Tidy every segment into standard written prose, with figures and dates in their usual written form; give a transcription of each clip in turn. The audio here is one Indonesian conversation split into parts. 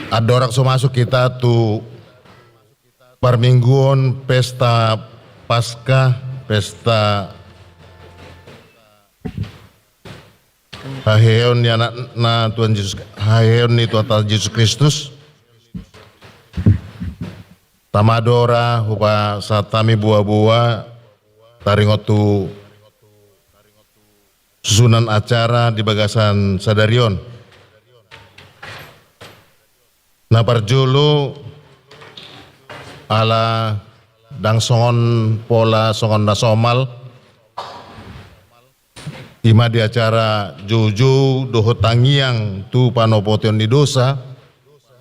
Ada orang so masuk kita tu permingguan pesta Paskah, pesta Haheon ya na Tuhan Yesus, Haheon ni Tuhan Yesus Kristus. Tamadora hupa satami buah-buah taringotu susunan acara di Bagasan Sadarion. Na parjulu ala dang songon pola songon nasomal ima di acara juju doho tangiang tu panopotion di dosa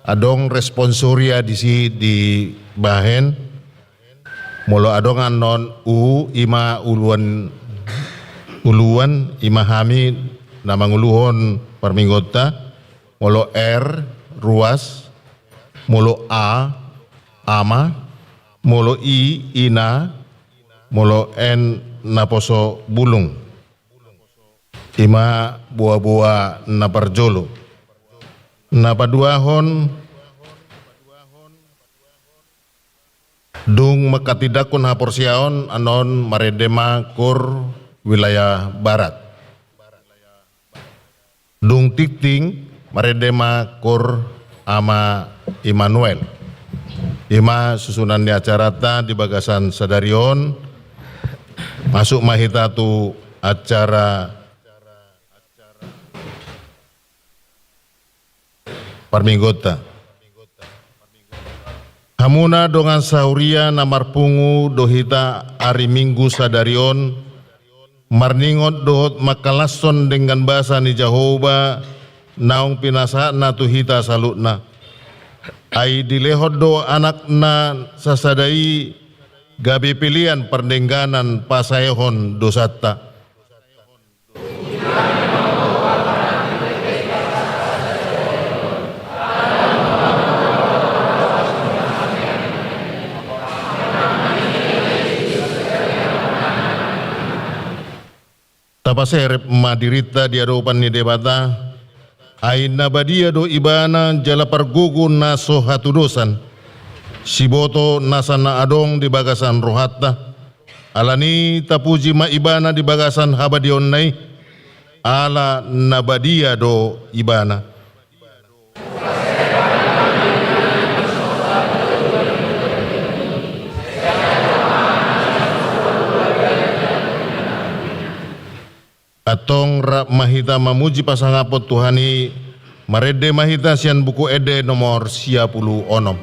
adong responsoria di bahen molo adong anon ima uluan ima hami nama nguluhon perminggota molo ruas molo ama, molo ina, molo naposo bulung. Ima buah-buah naparjolo. Napaduahon dung makatidakun haporsiaon anon maredema kur wilayah barat. Dung tikting maredema kur ama Immanuel. Ima susunan di acara di Bagasan Sadarion masuk mahita tu acara parminggota. Hamuna dongan sauria namar pungu dohita hari Minggu Sadarion marningot dohot makalason dengan bahasa ni Jehovah naung pinasa na tuhita salutna. Ai dilehod do anak na sasadai gabi pilihan perdengganan pasayhon dosata. Tapaser madirita diadopan ni debata Aina badia do ibana jala pargugun naso hatudosan siboto nasana adong di Bagasan rohatta alani tapuji ma ibana di Bagasan habadion nai ala nabadia do ibana atong mahita mamuji pasangapot Tuhani marede mahita sian buku ede nomor 36.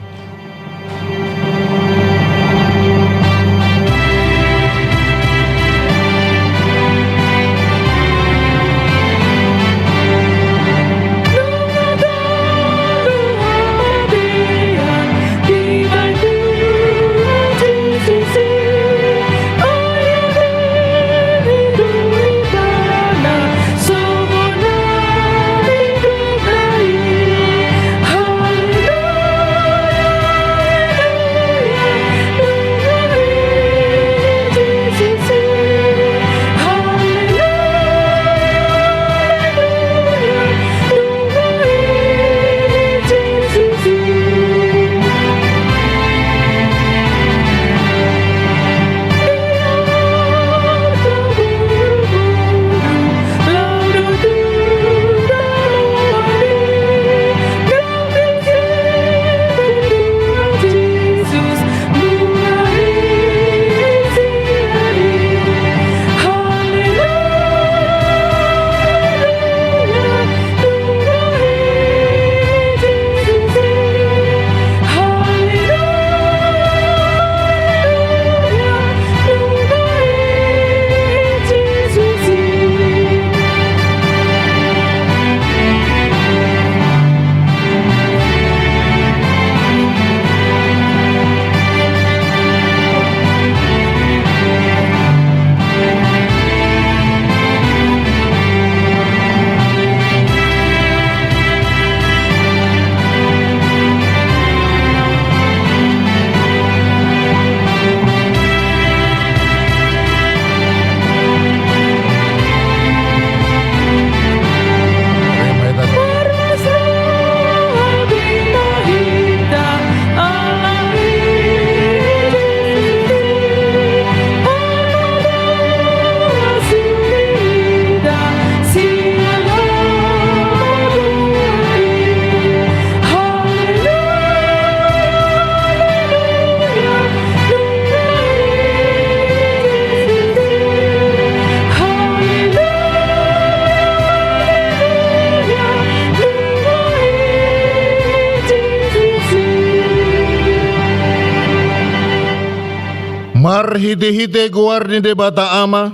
Marhite-hite goar ni debata ama,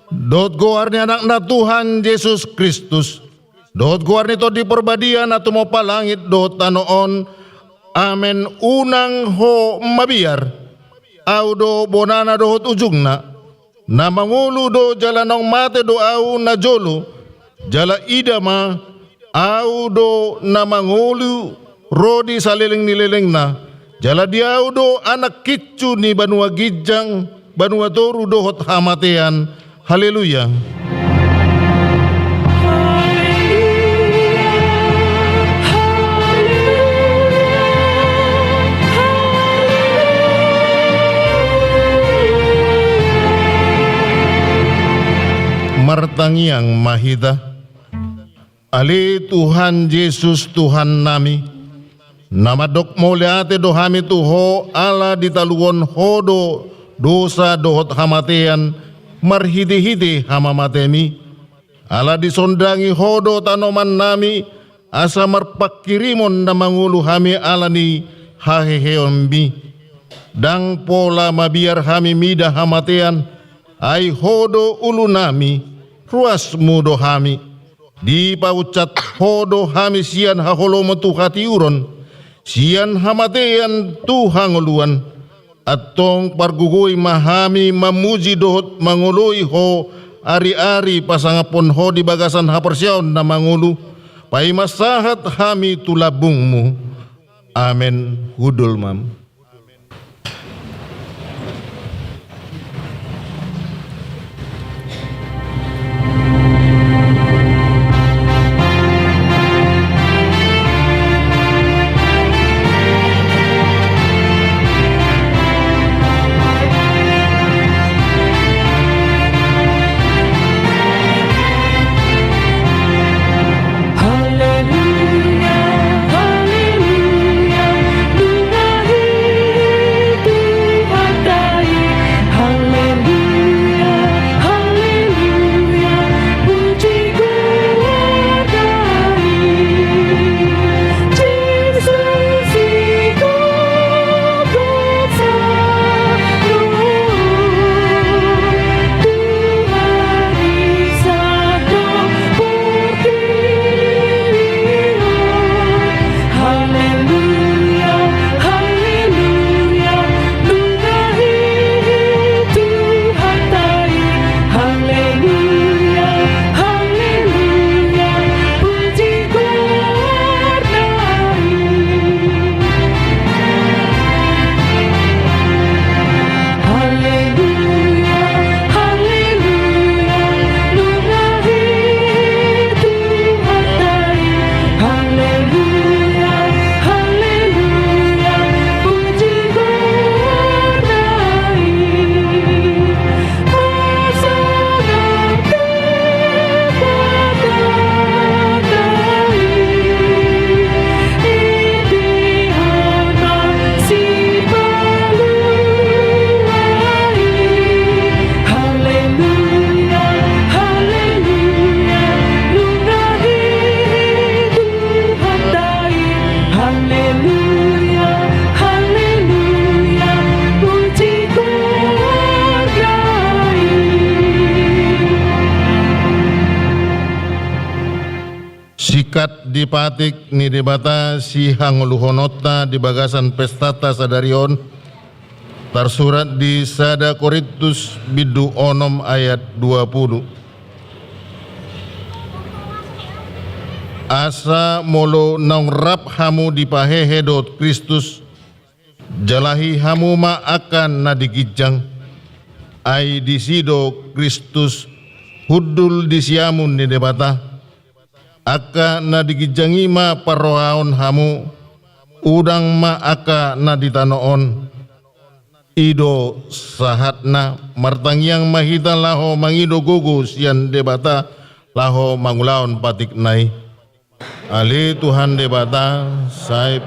dot goar ni anak na Tuhan Yesus Kristus, dot goar nito di perbadian at tumopalangit dot tanoon, amen unang ho mabiar, au do bonana dot ujungna, na mangulo do jalanong mate do au na jolo, jala idama, au do na mangulo rodi saliling nililing na, jala diau do anak kicu ni banua gijang, banua toru dohot hamatean. Haleluya. Martangiang mahita, ali Tuhan Yesus Tuhan nami, namadok mo liate do hami tuho ala ditaluon hodo dosa dohot hamatean marhidi-hidi hamamatemi, ala disondangi hodo tanoman nami asa marpakirimon na mangulu hami ala ni haheheombi, dang pola mabiar hami mida hamatean ay hodo ulu nami ruas mudo hami, di paucat hodo hami sian haholomo tuhati uron, sian hamatean tuhanguluan, atong pargugoy mahami mamuji dohot mangului ho ari-ari pasangapon ho di bagasan hapersyaon na mangulu, pay masahat hami tulabungmu. Amen. Hudul mam. Sikat dipatik ni debata si hanguluhonota di bagasan pestata sadarion tersurat di Sada Korintus bidu onom ayat 20. Asa molo naung rap hamu dipahehe dot Kristus, jalahi hamu ma akan nadigijang, ay disido Kristus hudul disiamun ni debata, aka nadigijangi ma parohaon hamu, udang ma aka naditanoon, ido sahatna martangyang mahita laho mangido gugus yan debata laho mangulaon patik nai. Ali Tuhan debata sai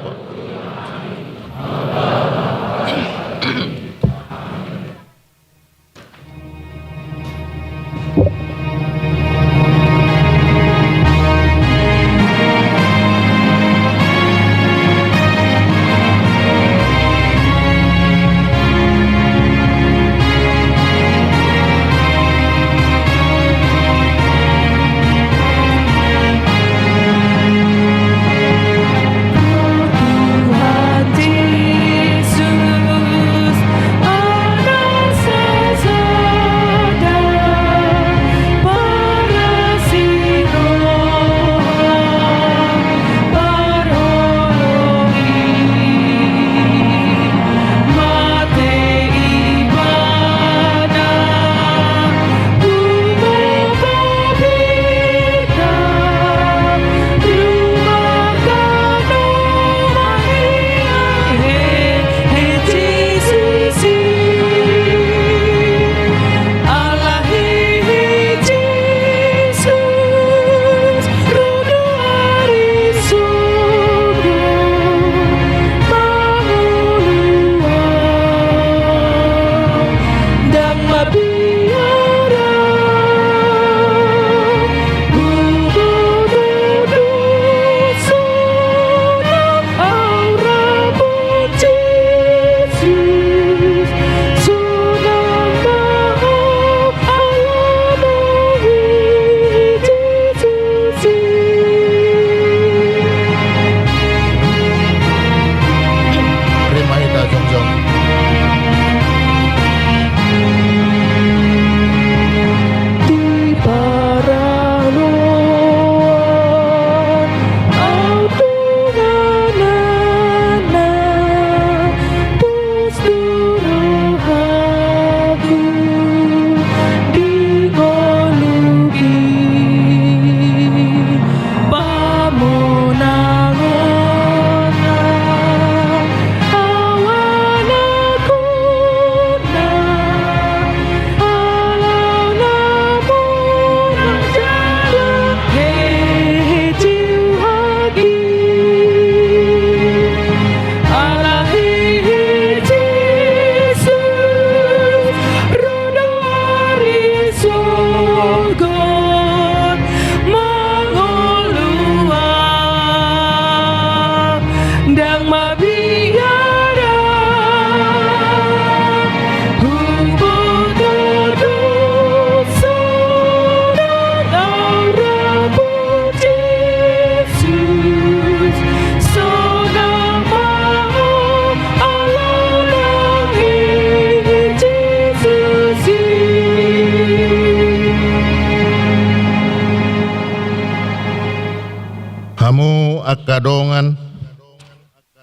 Hamu akadongan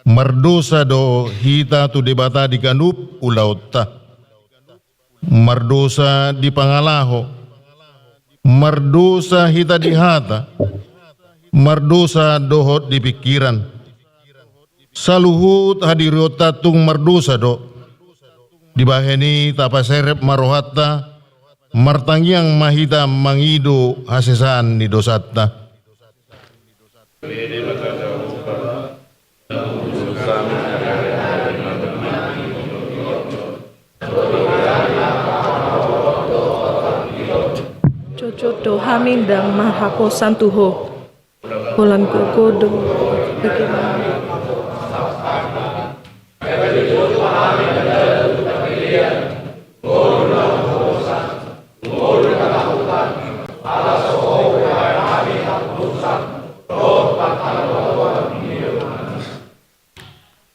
mardosa do hita tu debata di ganup ulauta. Mardosa di pangalaho. Mardosa hita di hata. Mardosa dohot di pikiran. Saluhut hadirota tung mardosa do. Dibaheni tapaserep marohatta. Martangyang mahita mangido hasesan ni dosatta. Cocodo hamindang mahako santuho Holan kokodo bagaimana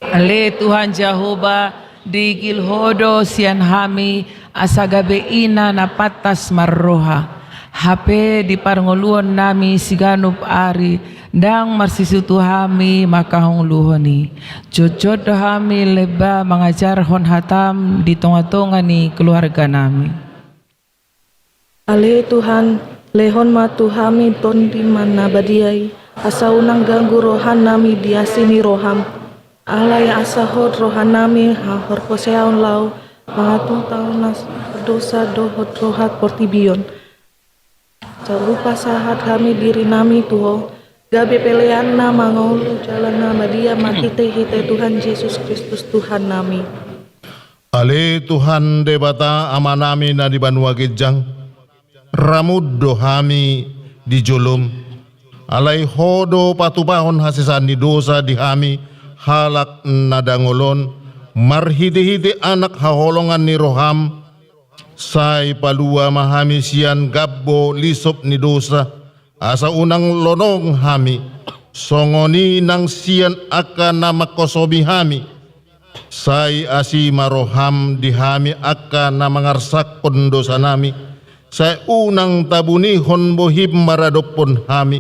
Ale Tuhan Jehovah digil hodo sian hami asagabe ina na patas marroha. Hape di parngoluan nami siganup ari dang marsisutu hami makahong luhoni. Jojod hami leba mengajar hon hatam di tonga-tonga ni keluarga nami. Ale Tuhan lehon matu hami ton di mana badiai asa unang ganggu rohan nami diasini roham. Alay asahod rohan nami hahor koseaon lau mangatung taunas dosa dohot rohat portibion. Rupa sahat kami diri nami tuho gabe pelean na mangolu jalan nama dia matite hite Tuhan Yesus Kristus Tuhan nami. Ale Tuhan debata amanami na di Banua Gejang ramuddo hami di jolom alai hodo patupahon hasisan di dosa di hami halak nadangolon marhiti-hiti anak haholongan ni roham sai palua mahami sian gabbo lisop ni dosa asa unang lonong hami songoni nang sian akan nama kosobi hami sai asi maroham di hami akan nama ngarsak dosa nami sai unang tabuni hon bohib maradopon hami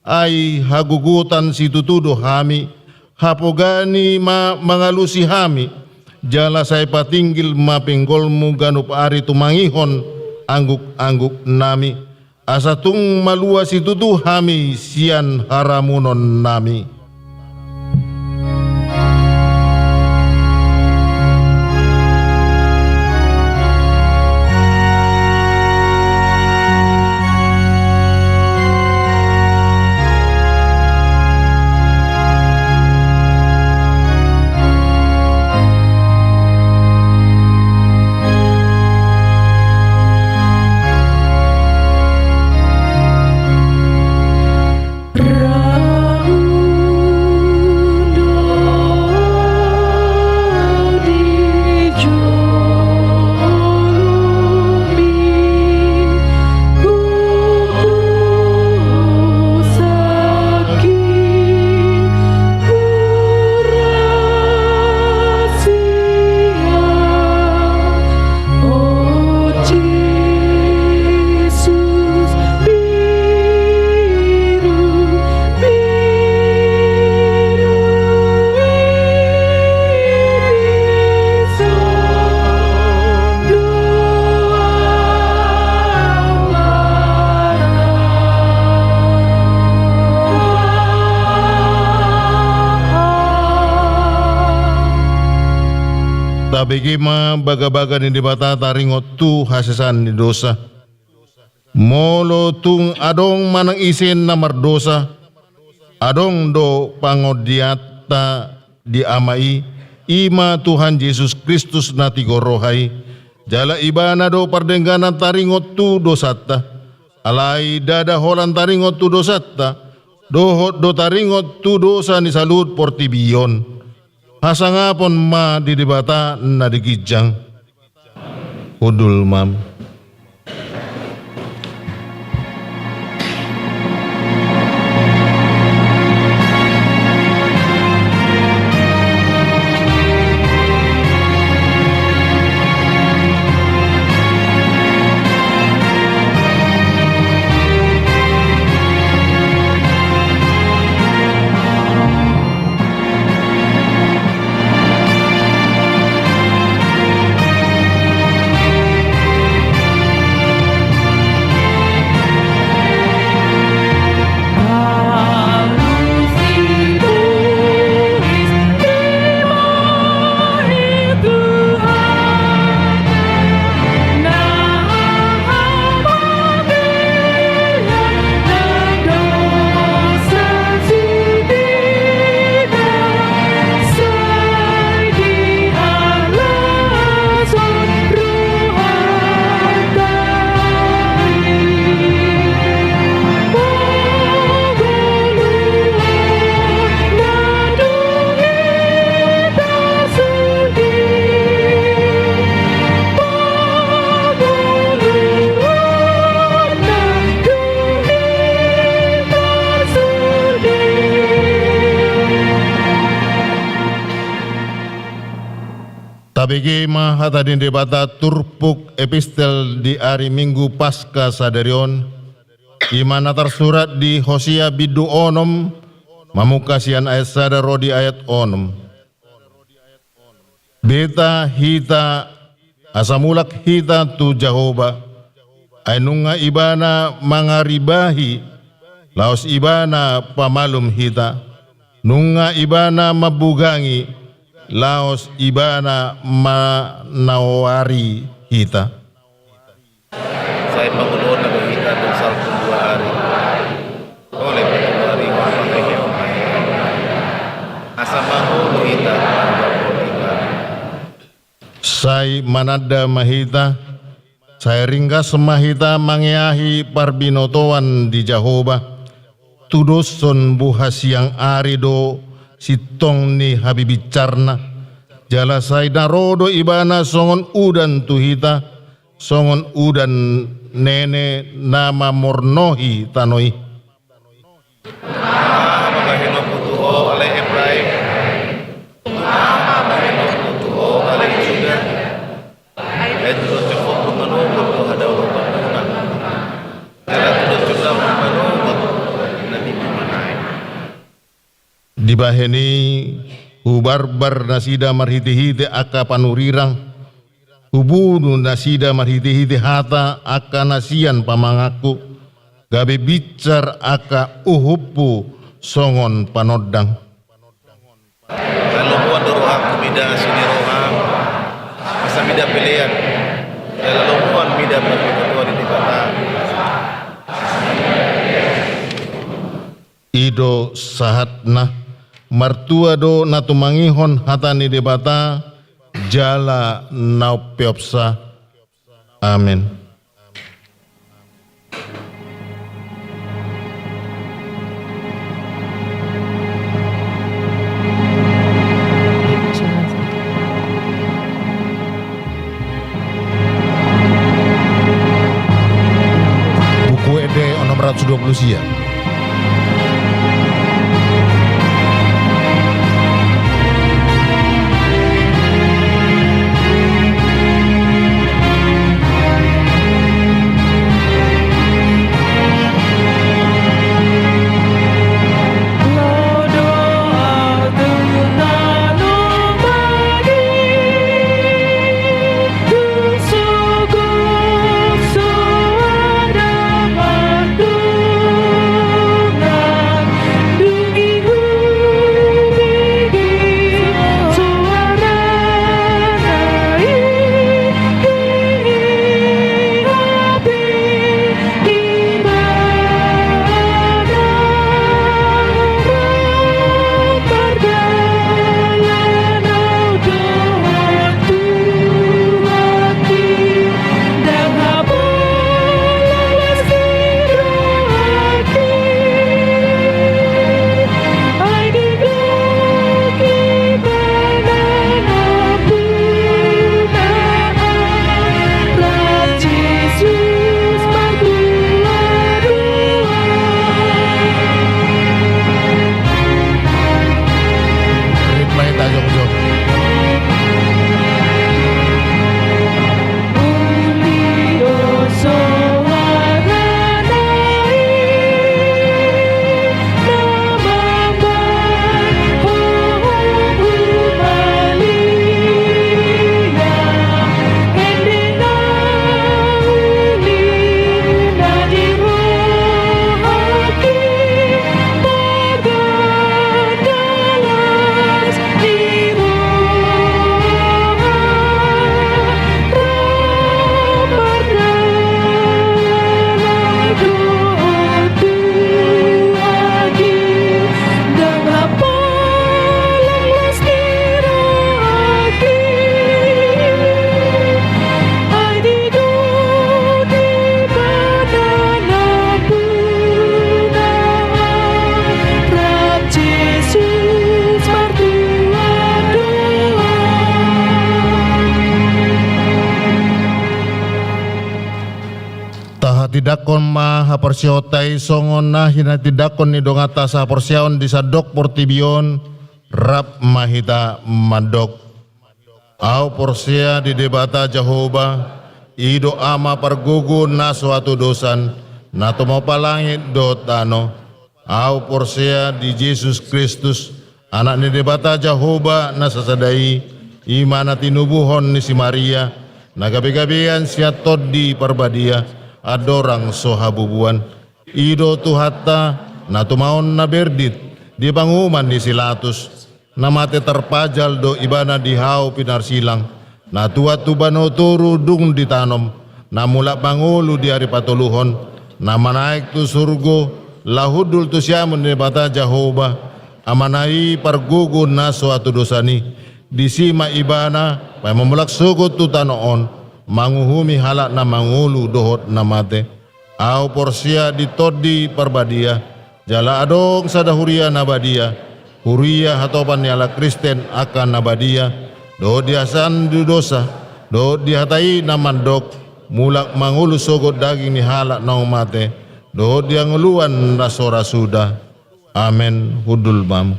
ai hagugutan situtudo hami hapogani mangalusi hami jala saya patinggil mapinggolmu ganup ari tumangihon angguk-angguk nami asa tung malua situtu hami sian haramunon nami. Bagaimana baga-baga ni dibata taringot tu hasesan ni dosa. Molo tung adong manang isin na mardosa. Adong do pangodiata di amai ima Tuhan Yesus Kristus na tigorohay. Jala ibana do pardengganan taringot tu dosata. Alai dada holan taringot tu dosata. Dohot do taringot tu dosa ni salud portibion. Hasangapon ma di dibata na digijang. Udul mam. Tabigi mahatadin debata turpuk epistel di hari Minggu Pasca Sadarion, imana tersurat di Hosea bidu onom, mamukasian ayat sadaro di ayat onom. Beta hita asamulak hita tu Jehovah, ainunga ibana mangaribahi, laos ibana pamalum hita, nunga ibana mabugangi, laos ibana manawari hita. Saya pengeluar na kita ng salpong 2 hari. Oleh pengeluari mamakai asa mahulu hita. Sai manada mahita, saya ringgas mahita mangyahi parbinotoan di Jehovah, tudoson buhas yang arido sitong ni habibicarna, jala sai darodo ibana songon udan tuhita, songon udan nene nama mornohi tanoi. Makahinok putuho oleh Ephraim. Makahinok putuho oleh Juda. Edro cukup menganukut tuhadaw lupang naman. Jala tudot Juda menganukut nanti memanai. Dibaheni hubarbar nasida marhiti-hiti aka panurirang, hubunu nasida marhiti-hiti hata aka nasian pamangaku, gabe bicar aka uhupu songon panodang. Lalu buat roham kumida sini roham masa mida pilihan. Lalu buat mida berketua di dibata. Ido sahatna martua do natumangihon hatani debata jala naupiopsa. Amin. Buku ED nomor 120 sia. Tidakon maha persiotai songon na hina tidakon ni dongata sa porsion di sadok portibion rap mahita madok Au porsia di debata Jehovah, ido ama pergugun na suatu dosan, na tumopa langit do tano. Au porsia di Yesus Kristus, anak ni debata Jehovah na sasadai, imana tinubuhon ni si Maria, na gabi-gabian siya tod di parbadia, adorang sohabubuan. Ido tuhata, na tumaon na berdit, di banguman ni Silatus, na mate terpajal do ibana di hau pinarsilang, na tua tubano turu dung ditanom, na mula bangulu di hari patuluhon, na manaik tu surgo, lahudul tu siamun ni bata Jehovah, amanai pargugun na suatu dosani, disima ibana, pay memulak sugot tu tanoon, manguhumi halak na mangulu dohot na mate, au porsia ditodi parbadia, jala adong sadahuria nabadia, huria hatopan nyala Kristen akan nabadia, do diasan di dosa, do dihatai namandok, mulak mangulu sogot daging ni halak naung mate, do dia ngeluan rasora sudah. Amen. Hudul mam.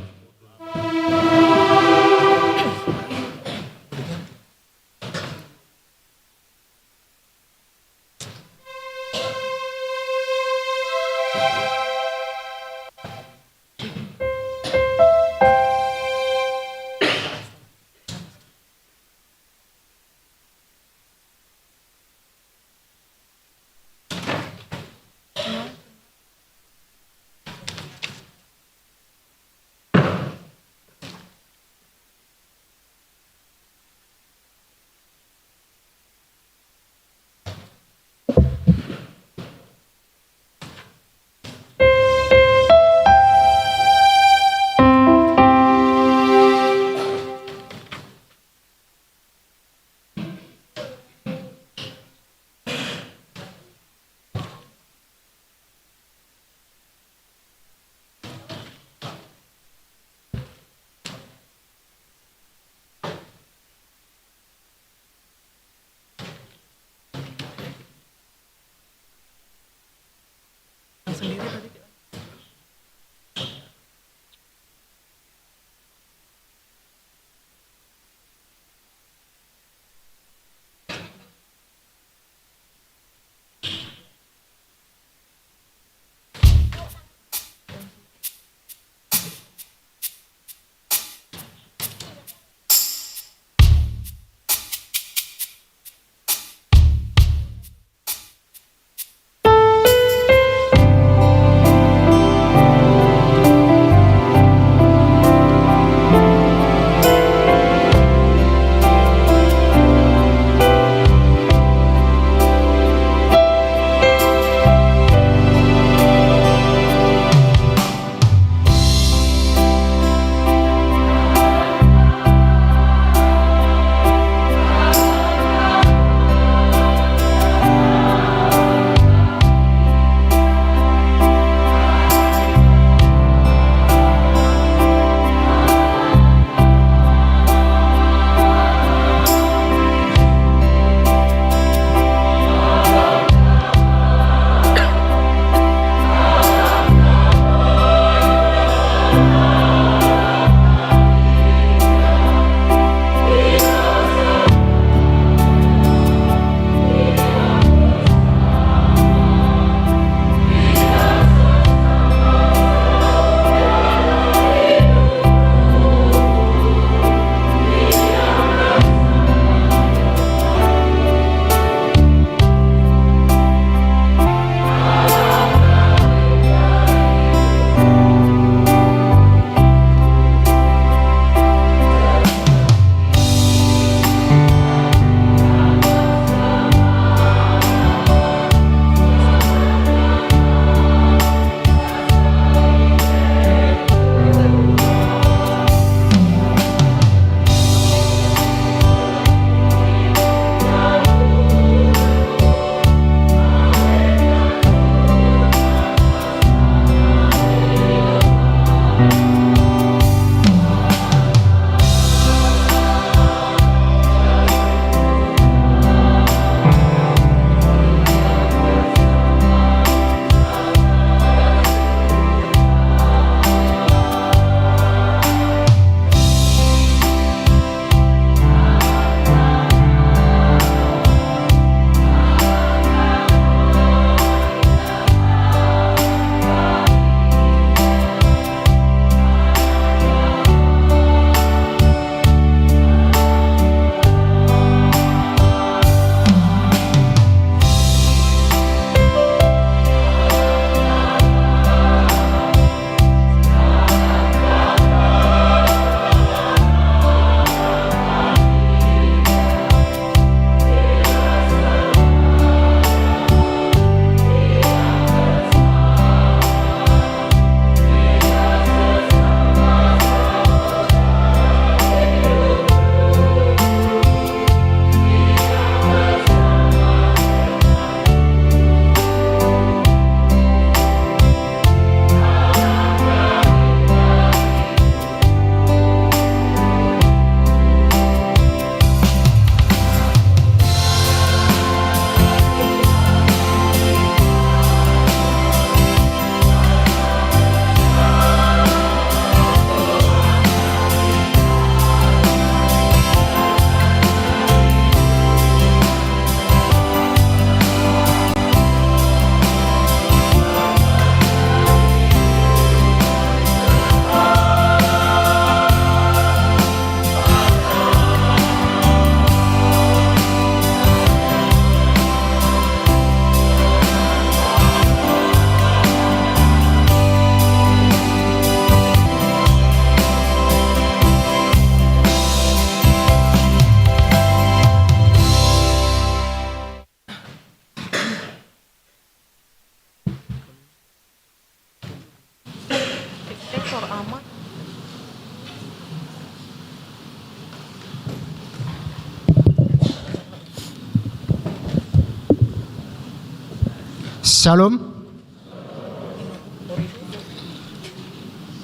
Shalom.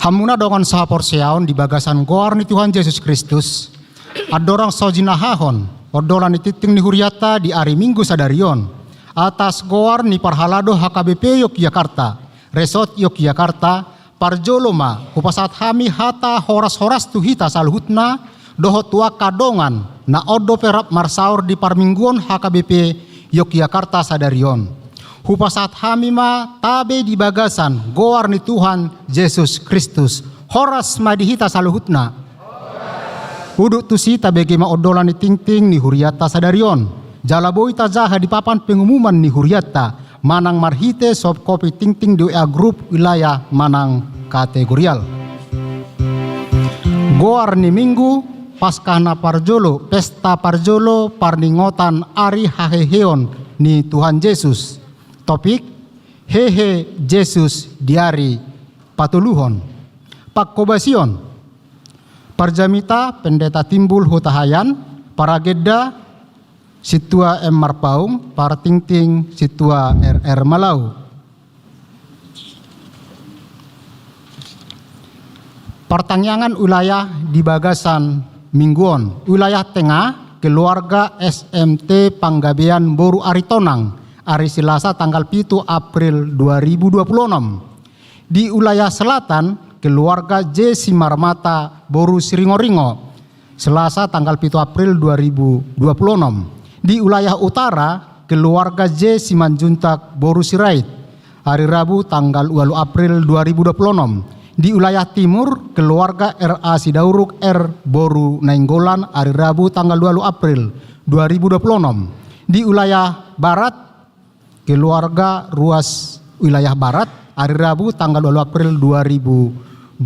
Hamuna dongan sahapor seaon di bagasan goar ni Tuhan Yesus Kristus. Adorang sojinahahon, odolan ititing ni huriata di hari Minggu sadarion. Atas goar ni parhalado HKBP Yogyakarta, Resort Yogyakarta, parjoloma, hupasat hami hata horas-horas tuhita salhutna, dohot tua kadongan, na odo perap marsaur di parmingguon HKBP Yogyakarta sadarion. Hupasat hami ma tabe di bagasan goar ni Tuhan Yesus Kristus, horas madihita salhutna. Uduk tusi tabege ma odolan ni ting-ting ni huriata sadarion. Jalaboi tajaha di papan pengumuman ni huriata. Manang marhite sob kopi ting-ting di WA Group wilayah Manang kategorial. Goar ni Minggu paskahna parjolo, pesta parjolo parningotan ari haheheon ni Tuhan Yesus. Topik hehe Yesus diari patuluhon. Pakkobasion Parjamita pendeta timbul hutahayan paragedda Situa M. Marpaung, Partingting, Situa RR Malau. Pertanyaan wilayah di bagasan Mingguon, wilayah tengah, keluarga SMT Panggabean Boru Aritonang, hari Selasa tanggal 7 April 2026. Di wilayah selatan, keluarga J. Simarmata Boru Siringoringo, Selasa tanggal 7 April 2026. Di wilayah utara, keluarga J. Simanjuntak Boru Sirait, hari Rabu tanggal 2 April 2026. Di wilayah timur, keluarga RA Sidauruk R. Boru Nainggolan, hari Rabu tanggal 2 April 2026. Di wilayah barat, keluarga Ruas wilayah barat, hari Rabu tanggal 2 April 2026.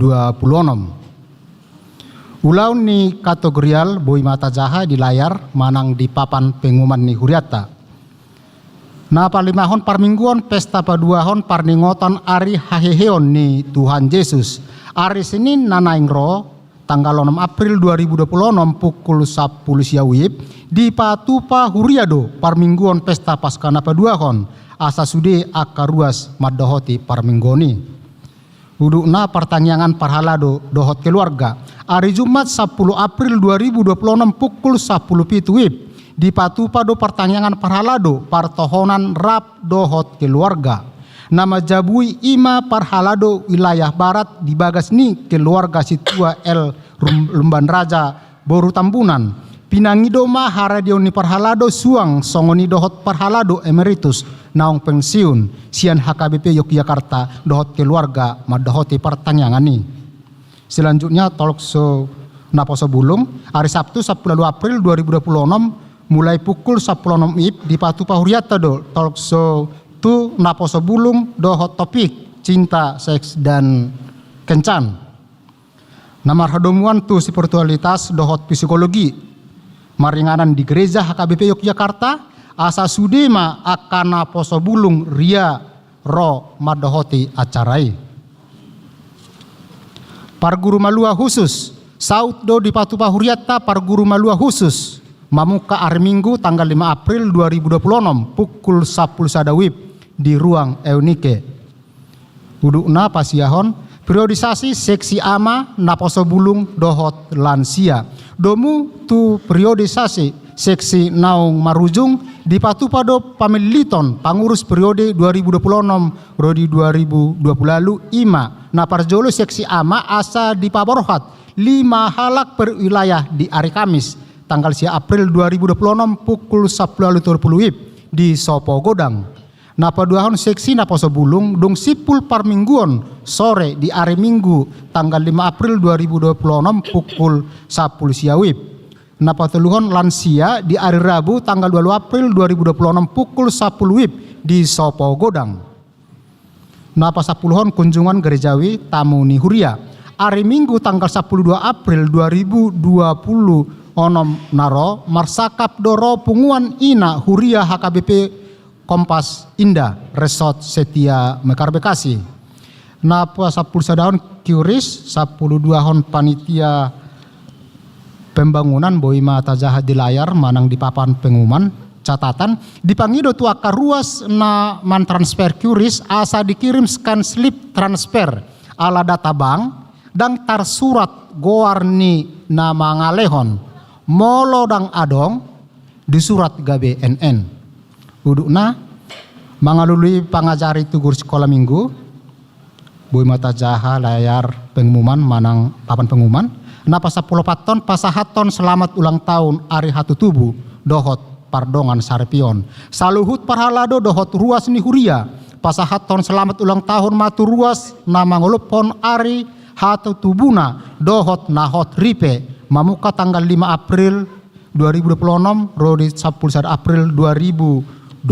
Ulau ni kategorial boi mata jaha di layar manang di papan pengumuman ni huriata. Na palimahon parmingguan pesta paduahon parningotan ari haheheon ni Tuhan Yesus. Ari Senin nanaingro tanggal 6 April 2026 pukul 10 siawib di Patupa Huriado parmingguan pesta paskana paduahon asa sude akaruas madohoti parminggoni. Udukna pertanyaan parhalado dohot keluarga. Hari Jumat 10 April 2026 pukul 10 pituip di Patupa do pertanyaan parhalado partohonan rap dohot keluarga. Nama jabui ima parhalado wilayah barat di bagasni keluarga Situa L Lumban Raja Boru Tambunan. Pinangidoma haradioni parhalado suang songoni dohot parhalado emeritus naong pensiun sian HKBP Yogyakarta dohot keluarga madohoti pertanyaan ini. Selanjutnya tolok so naposo bulung hari Sabtu 10 April 2026 mulai pukul 10 ip di Patupa Huriata do tolok so tu naposo bulung dohot topik cinta, seks dan kencan. Namar hadomuan tu spiritualitas dohot psikologi maringanan di gereja HKBP Yogyakarta asa sudema akana poso bulung ria ro madohoti acarai. Parguru malua khusus saut do di Patupa Huriata parguru malua khusus mamuka hari Minggu tanggal 5 April 2026 pukul 10 sadawib di ruang Eunike. Udukna pasiahon periodisasi seksi ama naposo bulung dohot lansia. Domu tu periodisasi seksi naung marujung di Patupa do pamiliton pangurus periode 2026 rodi 2020 lalu ima na parjolo seksi ama asa di Paborhat 5 halak per wilayah di hari Kamis tanggal 10 April 2026 pukul 10.30 di Sopo Godang. Napa duahon seksi naposo bulung dong sipul parmingguon sore di hari Minggu tanggal 5 April 2026 pukul 10 siawib. Napa teluhon lansia di hari Rabu tanggal 2 April 2026 pukul 10 wib di Sopo Godang. Napa sapuluhon kunjungan gerejawi tamu ni huria. Hari Minggu tanggal 12 April 2020 onom naro marsakap doro punguan ina huria HKBP Kompas Indah Resort Setia Mekar Bekasi. Napa 10 sadahon kiuris 12 hon panitia pembangunan boima tajaha di layar manang di papan pengumuman catatan dipangido tu akar ruas na man transfer QRIS asa dikirim scan slip transfer ala data bank dan tar surat goar ni na mangalehon molo dang adong di surat gabe NN. Udukna mangalului pangajari tugur sekolah minggu Boy Mata Jaha layar pengumuman manang papan pengumuman na pasapulopaton pasahaton selamat ulang tahun Ari Hatu Tubu dohot pardongan Sarpion saluhut parhalado dohot ruas ni Huria pasahaton selamat ulang tahun matu ruas nama ngolupon Ari Hatu Tubuna dohot nahot ripe mamuka tanggal 5 April 2026 rodi 10 April 2026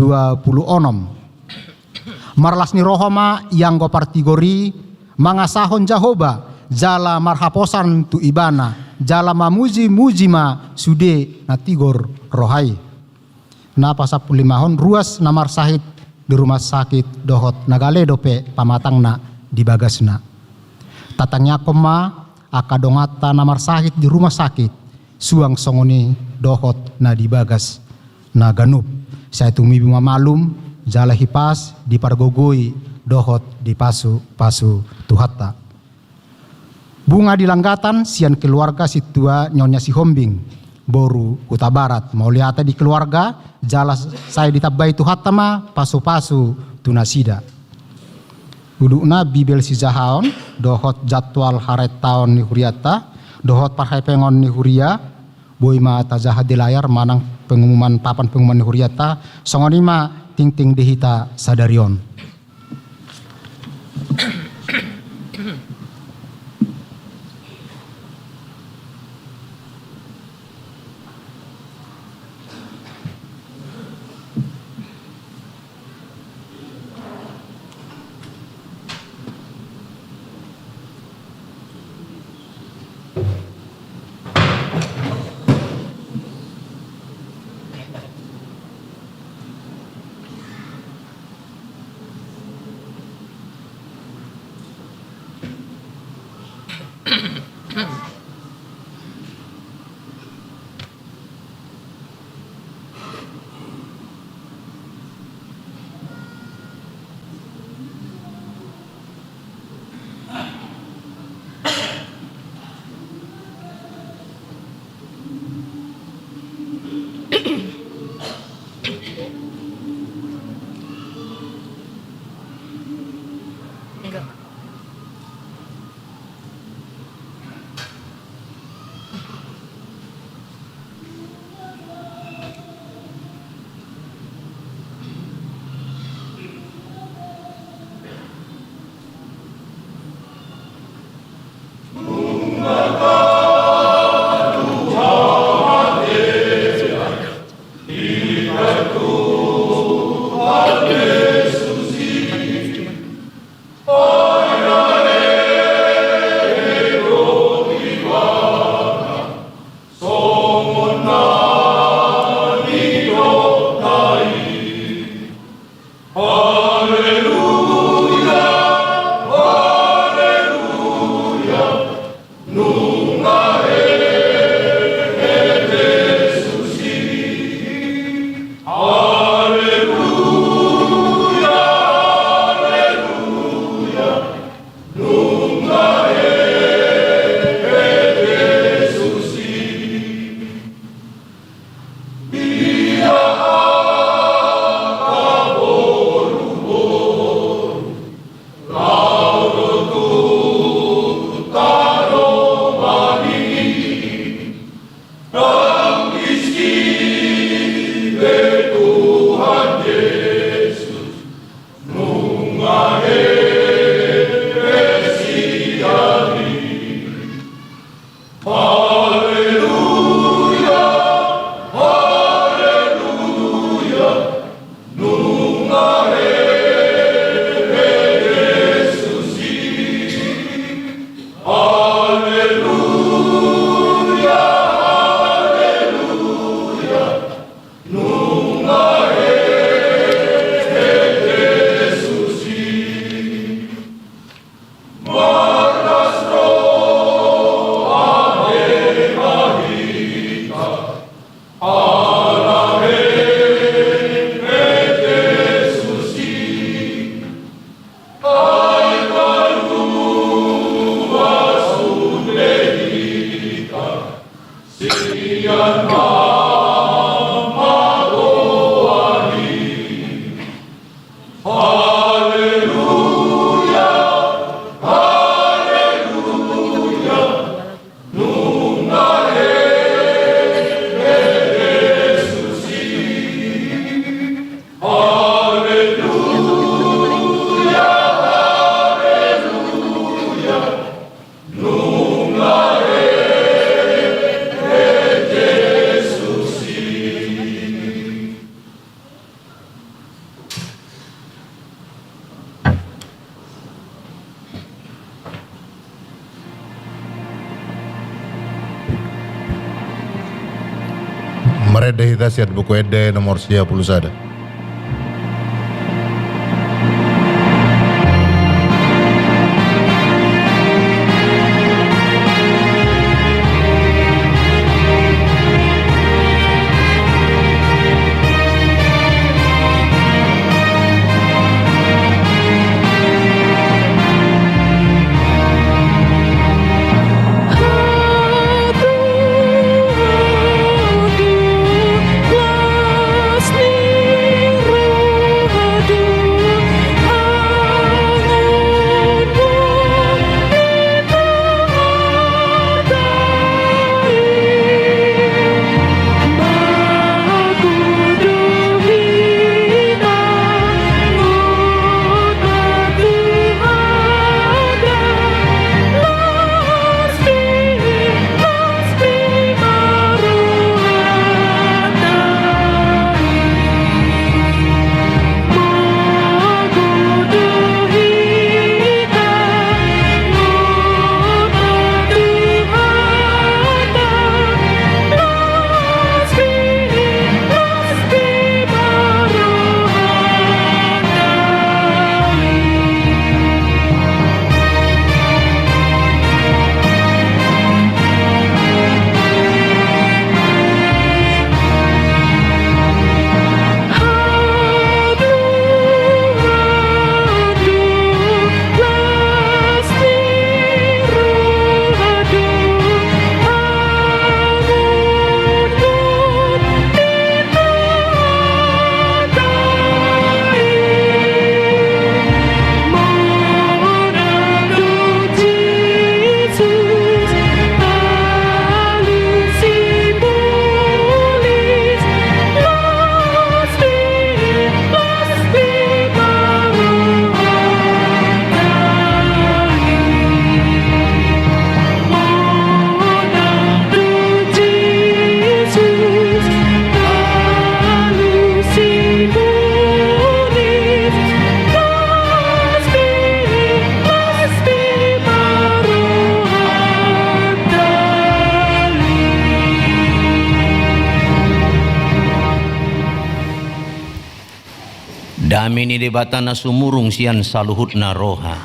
marlasni rohoma yang go partigori mangasahon Jahoba jala marhaposan tu ibana jala mamuji mujima sude natigor rohai na pasapul 5 ruas namar sahid di rumah sakit dohot nagale dope pamatangna di bagasna tatangnya koma akadongata namar sahid di rumah sakit suang songoni dohot na di bagas na ganup saya tumibi mamalum jala hipas di pargogoi dohot di pasu tuhatta bunga di langgatan sian keluarga situa nyonya si Hombing boru Huta Barat mau lihat di keluarga jala saya ditabai tuhatta ma pasu tunasida udukna bibel si jahaon dohot jadwal haret tahun ni huriata dohot parhai pengon ni huria Boy Mata Jaha di layar manang pengumuman papan pengumuman ni huriata songonima ting dihita sadarion. Mereda hita siat buku ede nomor 10 sada. Damini debatana sumurung sian saluhutna roha.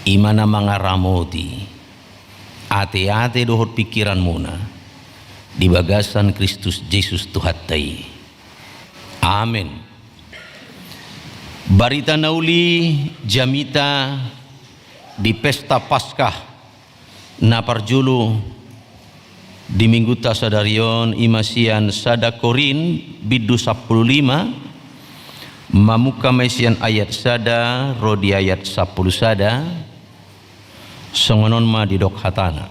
Imana mangaramoti. Ate-ate dohot pikiran muna. Di bagasan Kristus Yesus Tuhatai. Amin. Barita nauli jamita di pesta Paskah na parjulu di minggu tasadarion imasian sada Korin bidu 15 mamuka mesian ayat sada rodi ayat 10 sada songonon ma didok hatana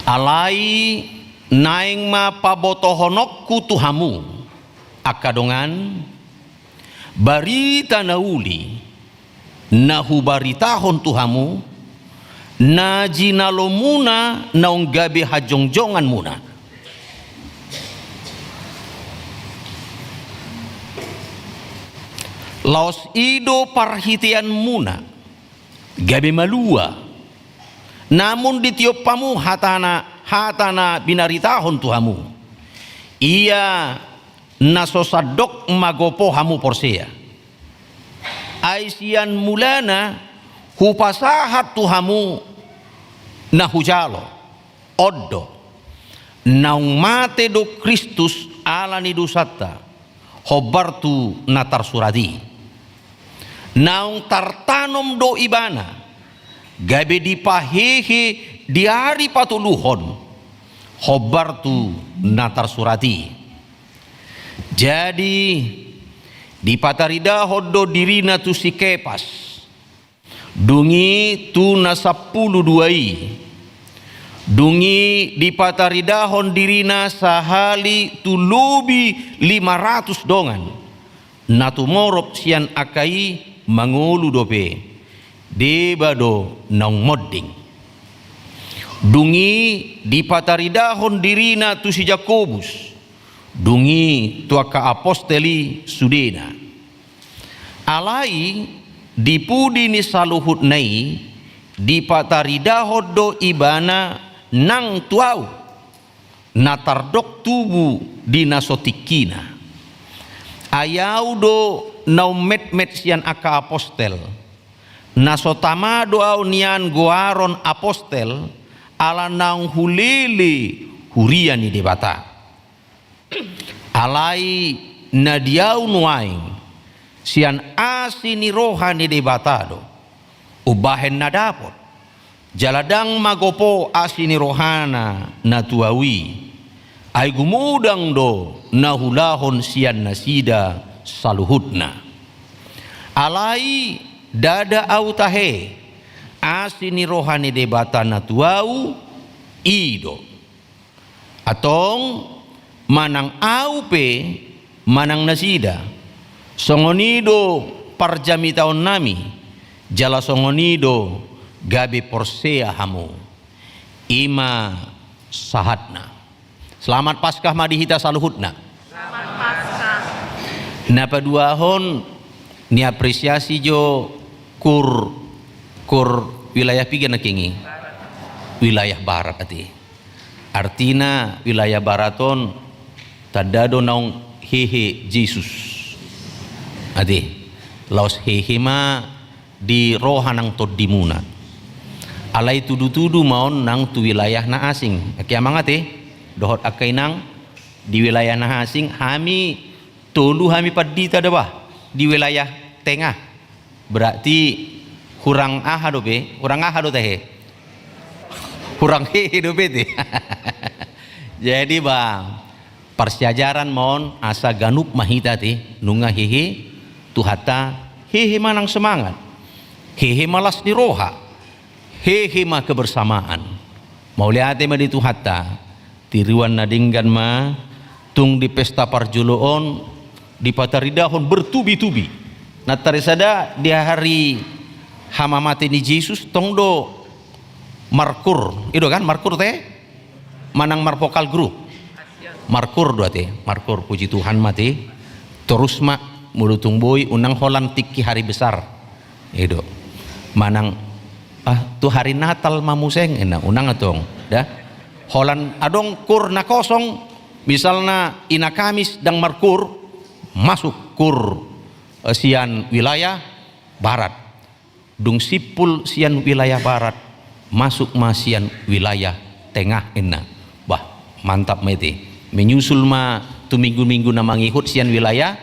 alai naing ma pabotohonokku tuhamu akadongan barita nauli nahu baritahon tuhamu na jinalomuna naong gabi hajongjongan muna laos ido parhitian muna gabi malua namun ditiup pamu hatana binaritahon tuhamu ia nasosadok magopo hamu porsea aisian mulana hupasahat tuhamu na hujalo oddo naung mate do Kristus ala ni dusata hobartu na tarsuradi naung tartanom do ibana gabe dipahehe di hari patuluhon hobar tu natar surati. Jadi di patarida hodo dirina tu si Kepas dungi tu na 10 duai. Dungi di pataridahon dirina sahali tu lubi 500 dongan. Natu morop sian akai mangulu dope. Debado naung modding. Dungi di pataridahon dirina tu si Jakobus. Dungi tu aka aposteli sudena. Alai dipudi ni saluhut nai di pataridahon do ibana nang tuau natardok tubu di nasotikina ayau do nau met sian aka apostel nasotama doau nian goaron apostel ala nang hulili huriani debata alai nadiau nuaing sian asini rohani debata do ubahen nadapot jaladang magopo asini rohana natuawi ay gumudang do nahulahon sian nasida saluhutna alai dada au tahe asini rohani debata natuau ido atong manang au pe manang nasida songonido parjami taon nami jala songonido gabe porsea hamu ima sahatna. Selamat Paskah madihita saluhutna. Selamat Paskah. Napa duahon ni apresiasi jo kur wilayah piga na kingi wilayah barat ati. Artina wilayah baraton tadado naung hehe Jesus ati laos hehe ma di rohanang todimuna alai tudu-tudu maon nang tu wilayah na asing aki amangate dohot akai nang di wilayah na asing hami tolu hami padita debah di wilayah tengah berarti kurang aha dobe kurang aha do teh kurang hehe dobe teh jadi bang persyajaran mon asa ganuk mahita teh nunga hehe tuhata hehe manang semangat hehe malas ni roha hehe ma kebersamaan mau lihat ma di tuhata tiruan nadinggan ma tung di pesta parjuloon di pataridahon bertubi-tubi natarisada di hari hamamate ni Yesus tongdo markur itu kan markur teh manang marpokal guru markur dua teh markur puji Tuhan mati terus mak mulutung boy unang holan tiki hari besar itu manang tu hari Natal mamuseng enak unang atong dah holan adong kur na kosong misalnya ina Kamis dang markur masuk kur sian wilayah barat dung sipul sian wilayah barat masuk masian wilayah tengah enak bah mantap mete menyusul ma tu minggu-minggu na mangihut sian wilayah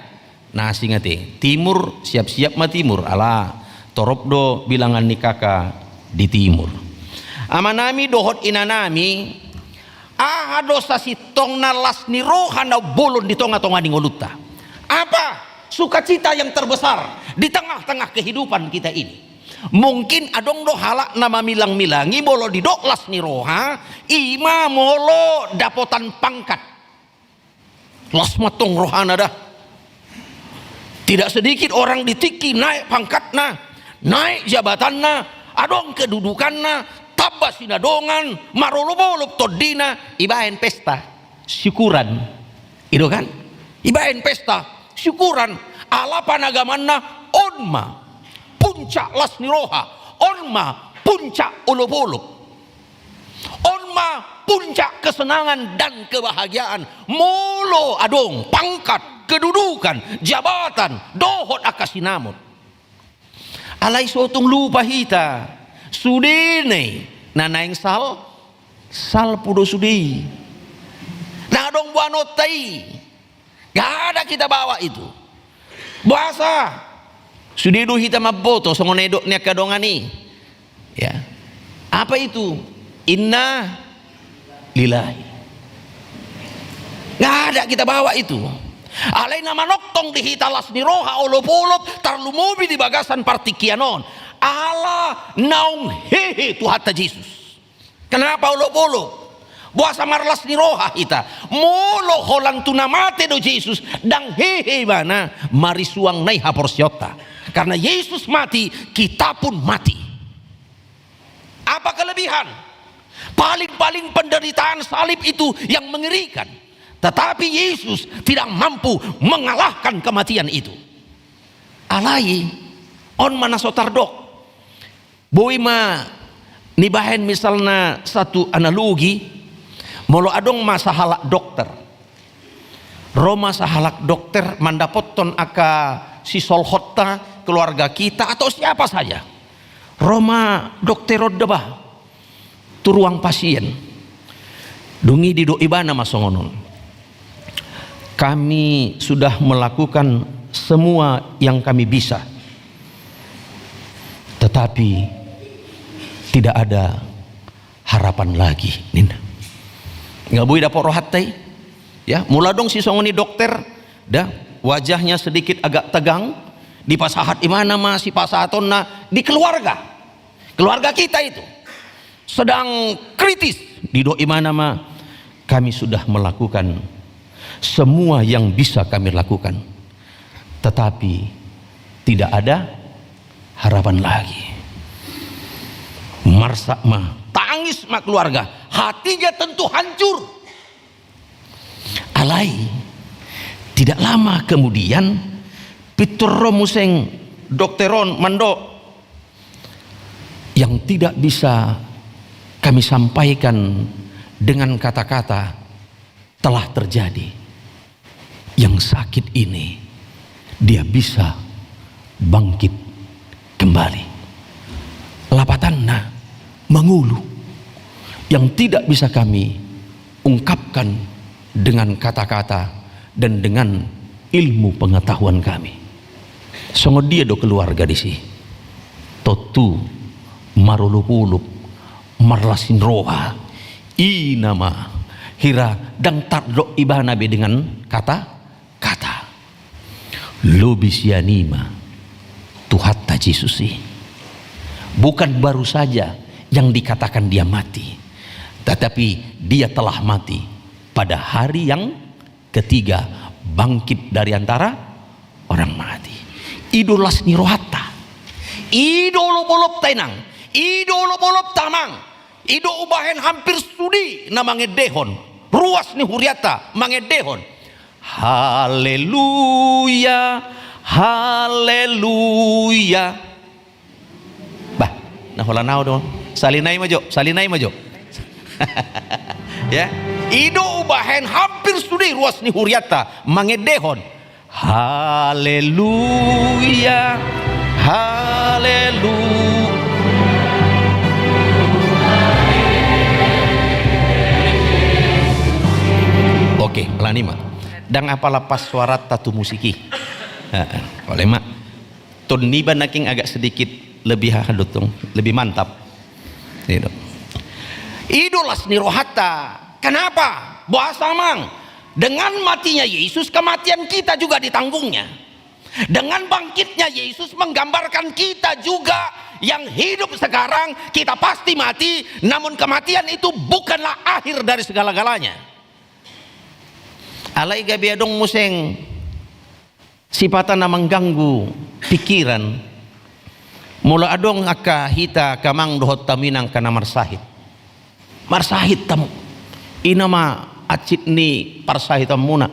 nasi ngate timur siap-siap ma timur ala torop do bilangan ni kakak di timur amanami dohot inanami ahado sa sitong nalas ni rohana bolon di tonga-tonga di ngoluta apa sukacita yang terbesar di tengah-tengah kehidupan kita ini mungkin adong do halak nama milang-milangi bolo di doklas ni roha ima molo dapotan pangkat las matong rohana dah tidak sedikit orang ditiki naik pangkatna naik jabatanna adong kedudukanna tabas sinadongan marolobolob todina ibaen pesta syukuran itu kan ibaen pesta syukuran ala panagamanna onma puncak lasni roha onma puncak olobolob onma puncak kesenangan dan kebahagiaan molo adong pangkat kedudukan jabatan dohot akasinamon alai sotung lupa hita sudene nanaing sal pudo sudi nah dong buanotai gak ada kita bawa itu bahasa sudidu hita maboto songonedok nia kadongani ya apa itu Inna lillahi. Nggak ada kita bawa itu. Alaina manoktong dihitalas ni roha olop-olop tarlumubi di bagasan partikianon. Allah naung hehe Tuhan Yesus. Kenapa olop-olop? Buasa marlas ni roha kita. Molo holang tunamate do Yesus. Dang hehe mana marisuang nai haporsyota. Karena Yesus mati, kita pun mati. Apa kelebihan? Paling-paling penderitaan salib itu yang mengerikan. Tetapi Yesus tidak mampu mengalahkan kematian itu. Alai on mana sotardok. Boy ma nibahen misalnya satu analogi. Molo adong masa halak dokter. Roma sahalak dokter mandapotton aka si solhotta keluarga kita atau siapa saja. Roma dokter debah tu ruang pasien. Dungi di doibana masongonon. Kami sudah melakukan semua yang kami bisa, tetapi tidak ada harapan lagi. Nina, nggak boleh dapat rohatai, ya. Mula dong si songoni dokter, dah wajahnya sedikit agak tegang. Di pasahat imana masih pasatonna di keluarga kita itu sedang kritis. Di do imana ma kami sudah melakukan semua yang bisa kami lakukan, tetapi tidak ada harapan lagi. Marsak mah tangis mah keluarga, hatinya tentu hancur. Alai tidak lama kemudian Piturro museng dokteron mando yang tidak bisa kami sampaikan dengan kata-kata telah terjadi. Yang sakit ini dia bisa bangkit kembali. Lapatanna mengulu yang tidak bisa kami ungkapkan dengan kata-kata dan dengan ilmu pengetahuan kami. Songo dia do keluarga di sini. Totu marulupulup marlasin roha inama hira dang tardo ibana be dengan kata lobisianima Tuhatta Yesusi. Bukan baru saja yang dikatakan dia mati, tetapi dia telah mati pada hari yang ketiga, bangkit dari antara orang mati. Idolas ni rohata, idolo bolop tenang, idolo bolop tamang, ido ubahen hampir studi namange dehon, ruas ni huriata mangedehon. Haleluya, haleluya. Bah, nah holanau dong. Salinai majo. Ya, ido ubahen hampir studi ruas ni huriata mangedehon. Haleluya, haleluya. Oke, lanima. Dan apalah pas suara tatu musiki. Oleh mak, ton niba naking agak sedikit lebih halutung, lebih mantap. Idolas ni rohata. Kenapa? Bahasa mang. Dengan matinya Yesus, kematian kita juga ditanggungnya. Dengan bangkitnya Yesus menggambarkan kita juga yang hidup sekarang, kita pasti mati, namun kematian itu bukanlah akhir dari segala-galanya. Alai gabi adong museng sipatan na mengganggu pikiran. Mula adong aka hita kamang dohot taminang kana marsahit. Marsahit tamu. Inama acit ni parsahit muna.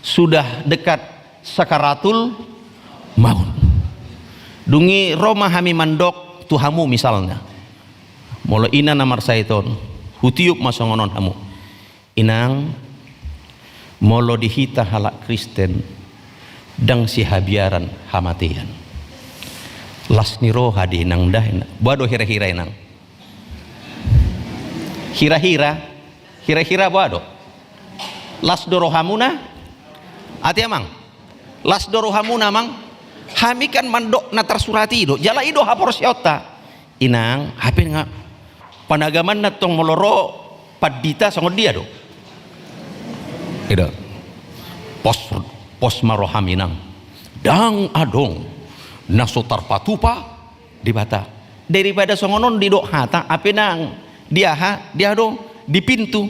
Sudah dekat sakaratul maut. Dungi Roma hami mandok tuhamu misalnya. Mula ina na marsahiton. Hutiup masongonon hamu. Inang molo dihita halak Kristen dang si habiaran hamatian las niro hadi nang dah bodo hira-hira nang hira-hira bodo las doro hamuna ati amang las doro hamuna mang hamikan mandok na tersurati do jala ido hapor syota inang hapin nga panagaman na tong moloro padita sangod dia do. Ida. Pos marohaminang dang adong nasotar patupa di bata daripada songonon di dok hata apenang dia dong di pintu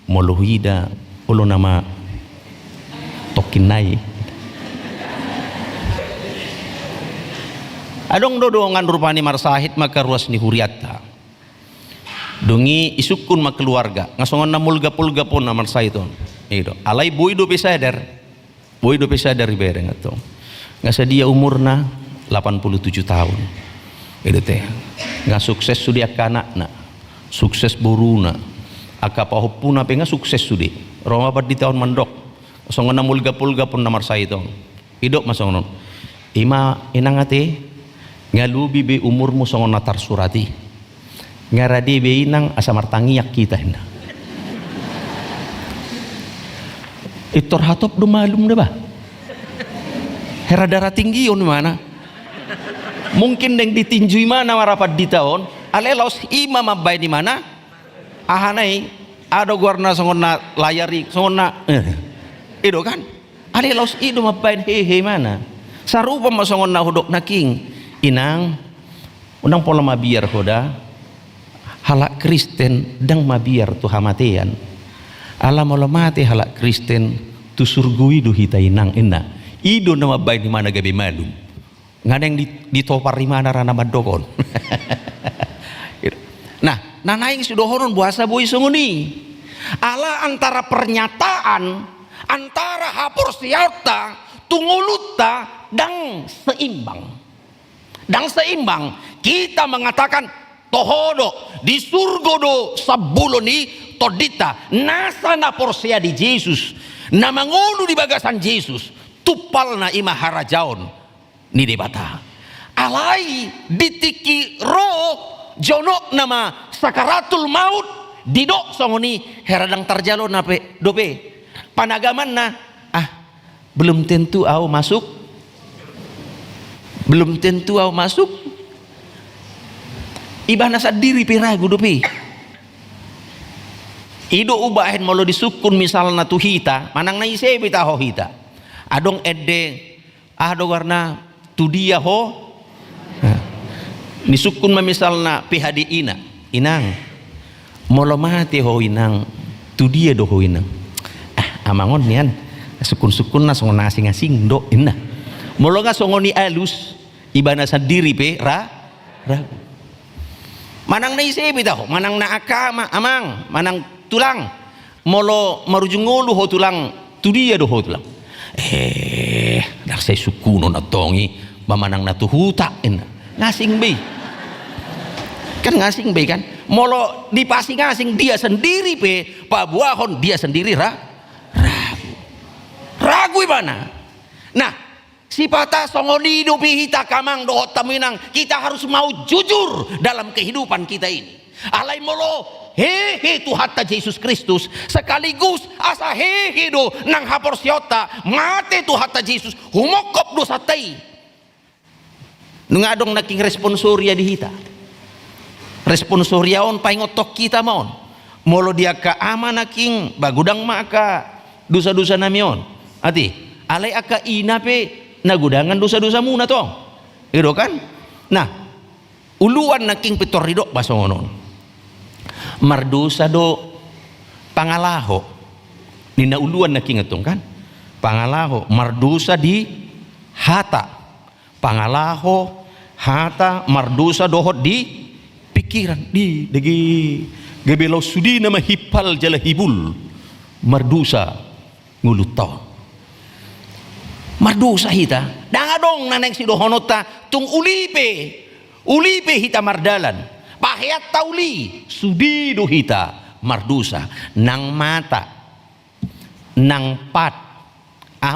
moluhida ulo nama tokinai adong dodongan rupani marsahit maka ruas ni huriata dongi isukun mak keluarga ngasongon na mulga-pulga pun namar saiton itu alai boy do pesadar dari bereng atau ngasa dia umurna 87 tahun itu teh nggak sukses sudah kanakna sukses buruna akapahopuna penga sukses sudi roma pada di tahun mandok songon na mulga-pulga pun namar saiton hidup masongon ima inangate ngalubi be umurmu songon natar surati ngaradi be inang asamar tangiyak kita hendak itor hatop do malum deh bah hera darah tinggi on mana mungkin yang ditinjui mana marapat di tahun alelos imam abai di mana ahanai ada warna songona layari songona itu kan alelos itu abai hehe mana sarupa masongona hudok naking inang unang pola mabiar hoda halak Kristen dang mabiar tu hamatean alam mate halak Kristen tu surgui du hita inang inna ido nama baik di mana gabe malum ngadeng ditopar di mana rana badokon nah nanaing sudah horon buasa boy sunguni ala antara pernyataan antara hapur siata tunguluta dang seimbang kita mengatakan tohodo di surgodo sabuloni todita nasa na porsia di Yesus na mangulu di bagasan Yesus tupal na ima harajaon ni debata alai ditiki roh jono nama sakaratul maut didok songoni heradang tarjalo nape dope panagaman na belum tentu au masuk ibah nasa diri piragu dope ido ubahin molo disukun misalna tu hita manang na ise bita ho hita adong edde ado warna tu dia ho nisukun misalna PHD inang molo mati ho inang tu dia do ho inang amangon nian sukun-sukun na songon asing-asing do inna molo nga songoni alus ibana sa diri pe ragu manang na ise bita ho manang na akama amang manang tulang molo marujungulu ho tulang tu dia do ho tulang dak say sukuno na tongi mamanang na tuhuta ngasing be kan molo dipasing-asing dia sendiri pe pabuahon dia sendiri ragu mana nah sipata songonido pihita kamang dohot taminang kita harus mau jujur dalam kehidupan kita ini alai molo hehe tu hatta Yesus Kristus sekaligus asa hehe do nang hapor siota mate tu hatta Yesus humokop dosa tei nungadong naking responsoria dihita responsoria on paingotok kita maon molo dia ka ama naking bagudang maka dosa-dosa namion ati alai aka inape nagudangan dosa-dosa muna tong itu kan nah uluan naking pitorido basongonon mardosa do pangalaho nina uluan na kingatong kan pangalaho mardosa di hata pangalaho hata mardosa dohot di pikiran di degi gebelo sudi nama hipal jala hibul mardosa ngulutaw mardosa hita dangadong naneng si dohonota tung ulipe hita mardalan pahyat tauli sudi duhita mardusa nang mata nang pat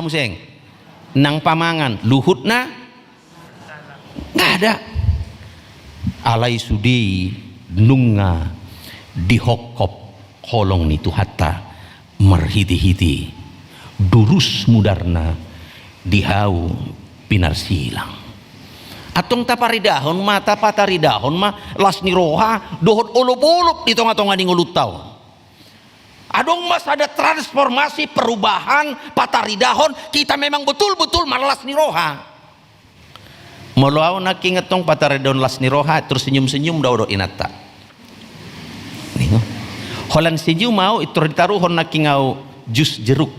museng nang pamangan luhut na nggak ada alai sudi nunga dihokop holong ni tuhata merhiti-hiti durus mudarna dihau pinar silang Atong taparidahon mata pataridahon ma las ni roha dohot ulup-ulup di tonga-tonga ning ulutaw. Adong mas ada transformasi perubahan pataridahon kita memang betul-betul malas ni roha. Molaw naking etong pataridahon las ni roha terus senyum-senyum daw inata. Ningo. Holan senyum mau itu ditaruhon naking au jus jeruk.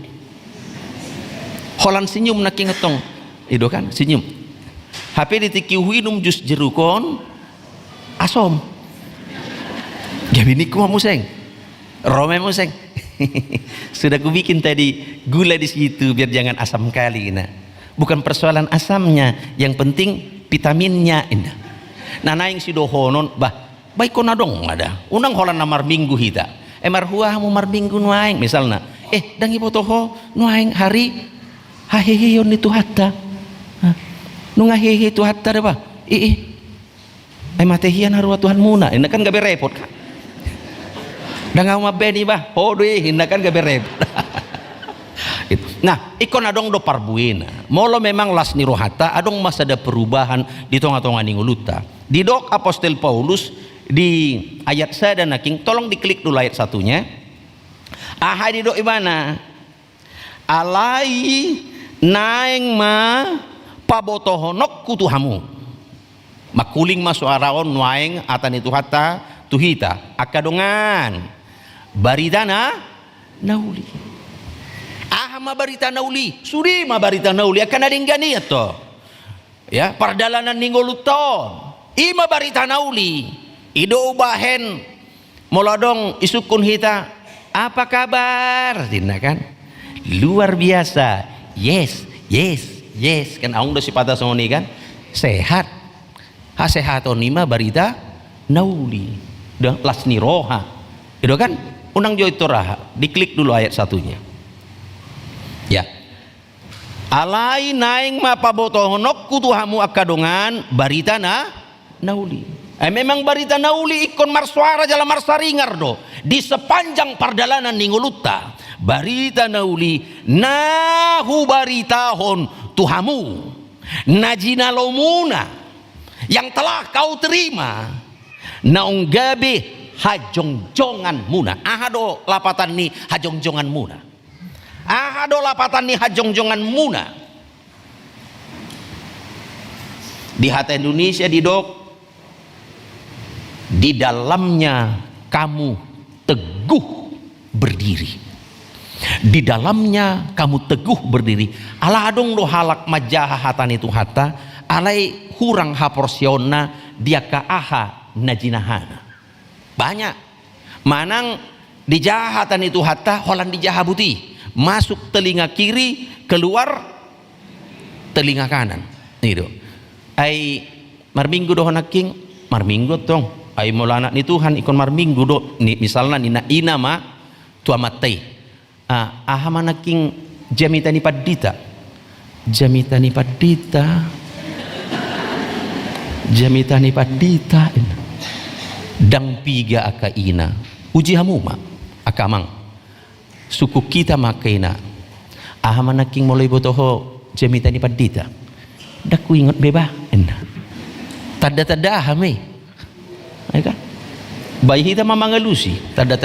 Holan senyum naking etong itu kan senyum. HP ditikiu minum jus jerukon asom. Gabini ku museng. Rome museng. Sudah ku bikin tadi gula di situ biar jangan asam kali nah. Bukan persoalan asamnya, yang penting vitaminnya indah. Nah naing si dohonon bah baik kona dong ada. Unang holan namar minggu hita. Marhuah mu mar minggu nuaing misalna. Dangi potoho nuaing hari hahehe yon itu hatta. Nunga hehe tu hatta apa? Matehian harua Tuhan muna. Ini kan gak berepot kan? Dangau mabeni bah. Ini kan gak berepot. Nah, ikon adong do parbuena. Molo memang las ni rohata adong masa ada perubahan di tonga-tonga ning uluta. Di dok Apostel Paulus di ayat saya dan naking tolong diklik dulu ayat satunya. Ahai di dok imana? Alai naeng ma pabotohonok kutuhamu makuling masuaraon nuaeng atan itu hatta tuhita akadongan baritana nauli ahama barita nauli suri ma barita nauli akan ada gani atau ya perdalanan ningoluton ima barita nauli ido ubahen moladong isukun hita apa kabar kan luar biasa yes kan aung do sipata songoni kan sehat sehaton nima barita nauli dah las ni roha itu kan unang jo itu raha diklik dulu ayat satunya ya alai naing ma pabotohonok kutuhamu akadongan barita nauli memang barita nauli ikon marsuara jala marsaringar do di sepanjang perdalanan ninguluta barita nauli nahu baritahon Tuhamu najina lomuna yang telah kau terima naung gabe hajongjongan muna ahado lapatan ni hajongjongan muna ahado lapatan ni hajongjongan muna di hati Indonesia di dok di dalamnya kamu teguh berdiri. Di dalamnya kamu teguh berdiri. Ala adong do halak majaha hatan itu hatta alai hurang haporsiona dia ka aha najinahana. Banyak manang di jahatan itu hatta holan di jahabuti masuk telinga kiri keluar telinga kanan. Itu. Ai marminggu do honaking marminggu tong ai molana ni Tuhan ikon marminggu do ni misalna nina inama tua matei. Ahamana king jamitani padita dang piga aka ina uji hamuma akamang suku kita makaina ahamana king mulai botoho jamitani padita dak ku ingat beba enna tada ahame kan bayi kita mamangalusi tada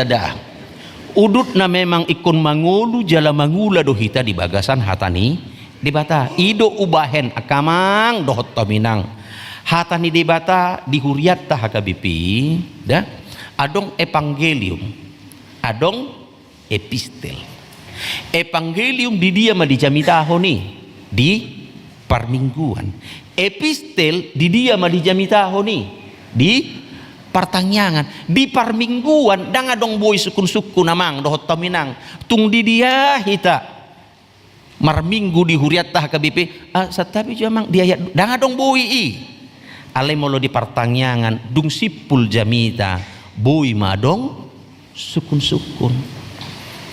udut na memang ikon mangulu jala mangula dohita di bagasan hatani di bata ido ubahen akamang dohot taminang hatani di bata di huriat hakabipi dah adong evangelium adong epistel evangelium di dia ma di jamitahoni di parmingguan epistel di dia ma di jamitahoni di pertanyaan di parmingguan dang adong boy sukun-sukun namang dohot taminang tung di dia hita marminggu di huriat tah KBP satapi jamang dia dang adong boy ale molo di pertanyaan dung sipul jamita boy madong sukun-sukun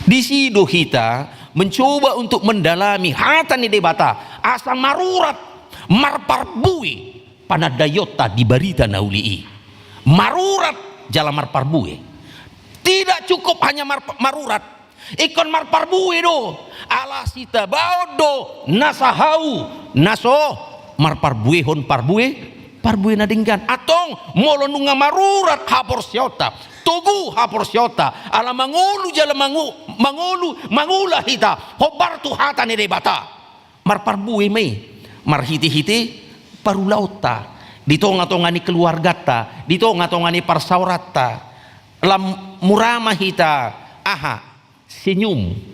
di sido hita mencoba untuk mendalami hatan ni debata asa marurat marparbui panadayota di barita naulii marurat jala marparbue tidak cukup hanya marurat ikon marparbue do ala sita baodo nasahau naso mar parbuehon parbue na dinggan atong molo nunga marurat hapor siota tugu hapor siota ala mangulu jala mangula hita hobar tu hata ni debata mar parbue may mar hiti parulauta dito nga ni keluarga ta dito nga ni parsaurata lam murama hita aha senyum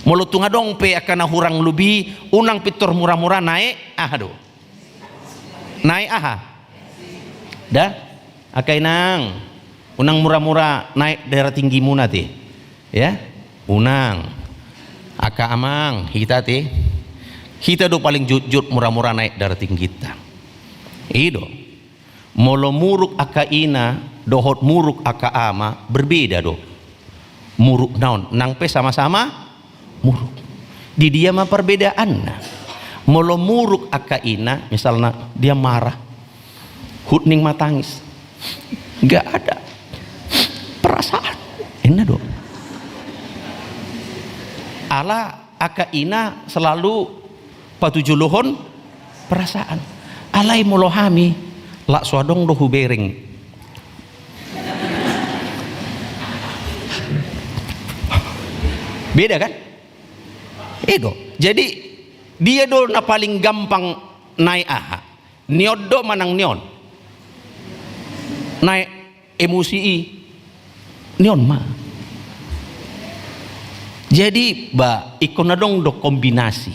molo tunga dong pe akan hurang lubi unang pitor murah-murah naik aha do naik aha dah akai nang unang murah-murah naik daerah tinggi muna ti ya unang aka amang kita do paling jujur murah-murah naik daerah tinggi kita ido molo muruk aka ina dohot muruk aka ama berbeda do muruk naon nang pe sama-sama muruk di dia mah perbedaan molo muruk aka ina misalnya dia marah hutning matangis nggak ada perasaan enak do ala aka ina selalu patujuluhon perasaan alai molo hami lak suadong do hubering beda kan Edo. Jadi dia do na paling gampang naik aha. Niod do manang nion. Naik emosi nion mah. Jadi ikon dong do kombinasi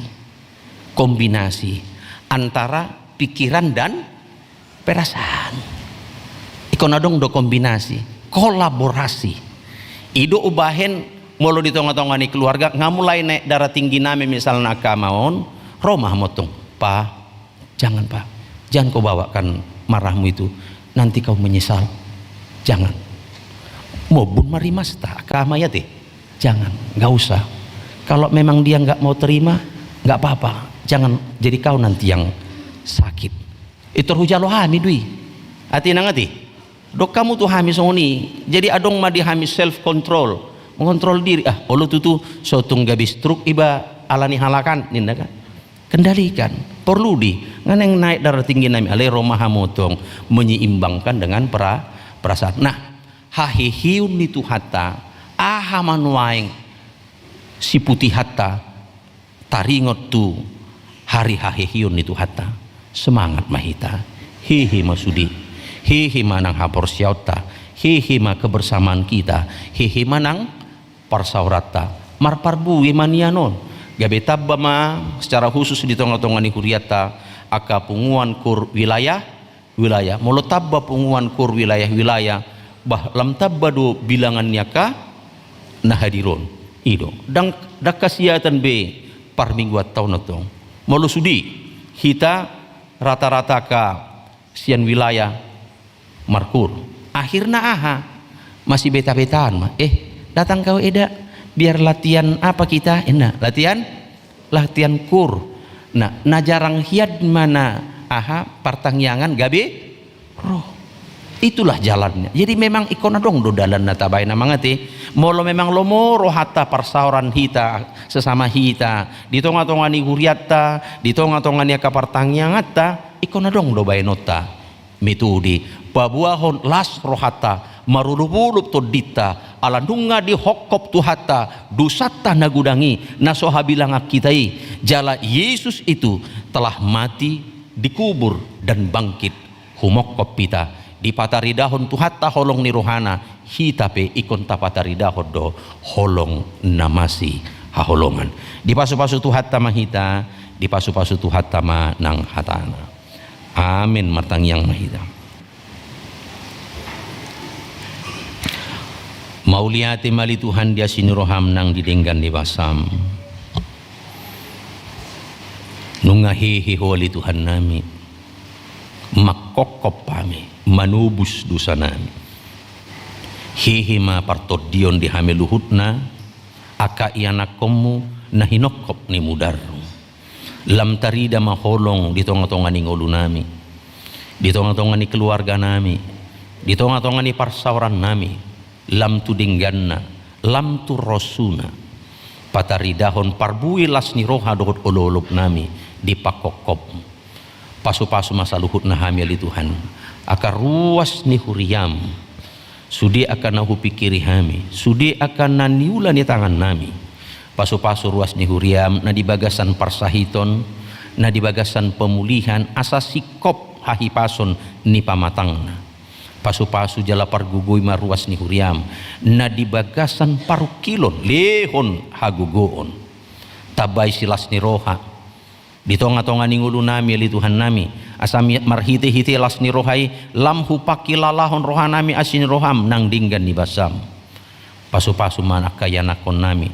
antara pikiran dan perasaan. Ikon dong do kombinasi, kolaborasi. Ido ubahen molo di tonga-tonga ni keluarga ngamulai naik darah tinggi nami misalnya akamaon romah motong jangan kau bawakan marahmu itu nanti kau menyesal jangan mobun marimas tak akama ya teh jangan nggak usah kalau memang dia nggak mau terima nggak apa-apa jangan jadi kau nanti yang sakit itu hujalo hami dui hati nangati dok kamu tuh hami songoni jadi adong madi hami self control mengontrol diri olo tutu sotung gabis truk iba alani halakan ninda kan kendalikan perlu di nganeng naik darah tinggi nami ale romah motong menyeimbangkan dengan perasaan nah hahihiun itu hatta aha manuaing si putih hatta taringot tu hari hahihiun itu hatta semangat mahita hihi masudi hihi manang hapor siauta hihi ma kebersamaan kita hihi manang parsaurata marparbu imanianon gabe tabba ma secara khusus di tonga-tonga ni huriata aka punguan kur wilayah molo tabba punguan kur wilayah bah lam tabba do bilangannya ka nahadiron ido dang dakasiatan be par minggu tahun atong molo sudi kita rata-rata ka sian wilayah markur akhirna aha masih beta-betaan mah datang kau eda biar latihan apa kita enak latihan kur nah jarang hiad mana aha partangyangan gabe roh itulah jalannya jadi memang ikona dong do dalan natabai namangati molo memang lomo rohata parsauran hita sesama hita di tonga-tonga ni huriata di tonga-tonga ni kapartangyangata ikona dong do bainota metode babuahon las rohata marulubulup to dita alandunga di hokop tuhata dusata nagudangi nasoha bilang kitai jala Yesus itu telah mati dikubur dan bangkit humokop pita di pataridahon tuhata holong ni rohana hitape ikon tapataridahon do holong namasi haholongan di pasu-pasu tuhata mahita di pasu-pasu tuhata manang hatana amin matang yang mahita mauliati mali Tuhan dia siniroham nang didenggan di basam nungahihi holi Tuhan nami makokop pami manubus dosa nami hihi ma partodion di hameluhutna aka ianakomu nahinokop ni mudaru lam tarida maholong di tonga-tonga ni ngolu nami di tonga-tonga ni keluarga nami di tonga-tonga ni parsauran nami lam tu dingganna lam tu rosuna pataridahon parbui las ni roha dohot ololop nami di pakokop Pasu-pasu masa luhut na hamil Tuhan. Akar ruas ni huriam. Sudi akan nahu pikiri hami. Sudi akan naniula ni tangan nami. Pasu-pasu ruas ni huriam na di bagasan parsahiton, na di bagasan pemulihan asa sikop hahipason ni pamatangna. Pasu-pasu jala pargugoi maruas ni huriam na di bagasan parukilon lehon hagugoon. Tabay silas ni roha di tonga-tonga ning ulu nami ali Tuhan nami asami marhiti-hiti las ni rohai lamhu pakilalahon roha nami asin roham nang dinggan ni basam. Pasu-pasu manak kayanakon nami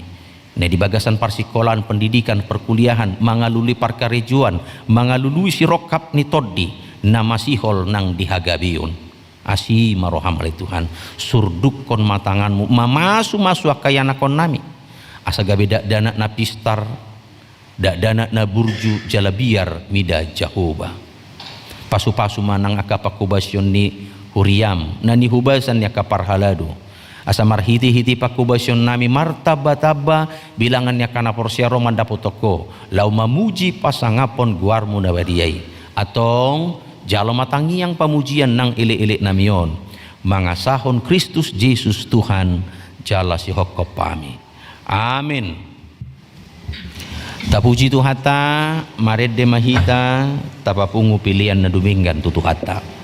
na di bagasan parsikolan pendidikan perkuliahan mangaluli parkarejuan mangalului sirokap ni toddi na masihol nang dihagabiun. Asi maroham ali Tuhan surduk kon matanganmu mamasu-masu akayanakon nami asa gabe dak dana na pistar dak dana na burju jalabiar mida Jahoba. Pasu-pasu manang akapakubasyon ni huriam na ni hubasan ni akaparhalado asa marhiti-hiti pakubasyon nami martaba-taba bilangan ni kana porsiaro mandapotoko lau mamuji pasangapon guarmu na badiai atong jalo matangi yang pamujian nang ele-ele namion mangasahon Kristus Yesus Tuhan jala si hokop pami. Amin. Tapuji Tuhata maredde mahita tapapungu pilihan na duminggan tutuhata.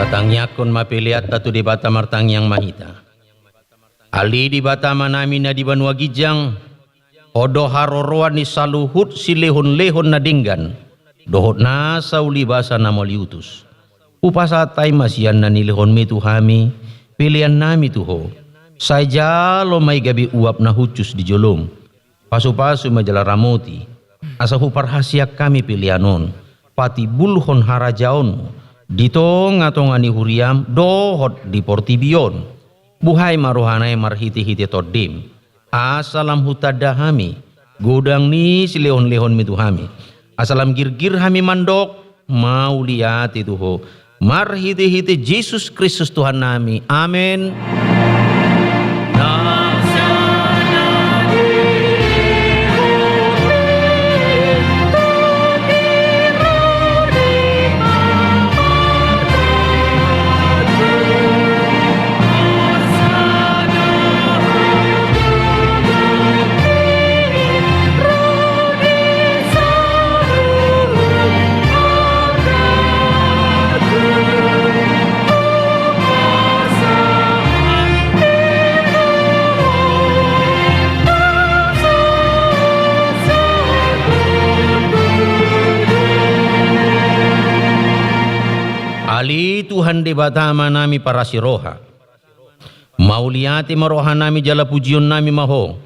Tatangnyakon mapiliat tatu di bata martang yang mahita. Ali di bata manami na di banua gijang, odo haroroan ni saluhut si lehon-lehon na dinggan, dohot na sauli basa na moliutus. Upasatay masiyan na nilehon mi tuhami, pilihan nami tuho. Saya lo may gabi uap na hucus di jolong, pasu-pasu majala ramoti, asa huparhasyak kami pilihanon, pati bulhon harajaon, dito ngatongani huriam dohot di portibion. Buhay marohanay marhiti-hiti todim. Asalam hutadahami. Godang ni si lehon-lehon mituhami. Asalam girgir hami mandok. Mauliat itu ho. Marhiti-hiti Yesus Kristus Tuhan nami. Amin. Ali Tuhan di batama nami para siroha. Mauliati maroha nami jala pujion nami maho.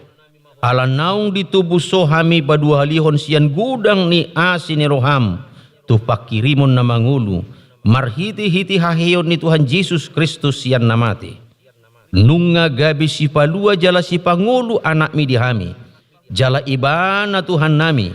Ala naung ditubuh sohami badua halihon sian gudang ni asin ni roham. Tu pakirimon na mangulu. Marhiti-hiti haheyon ni Tuhan Yesus Kristus sian namati. Nunga gabi si palua jala si pangulu anak mi dihami. Jala ibana Tuhan nami.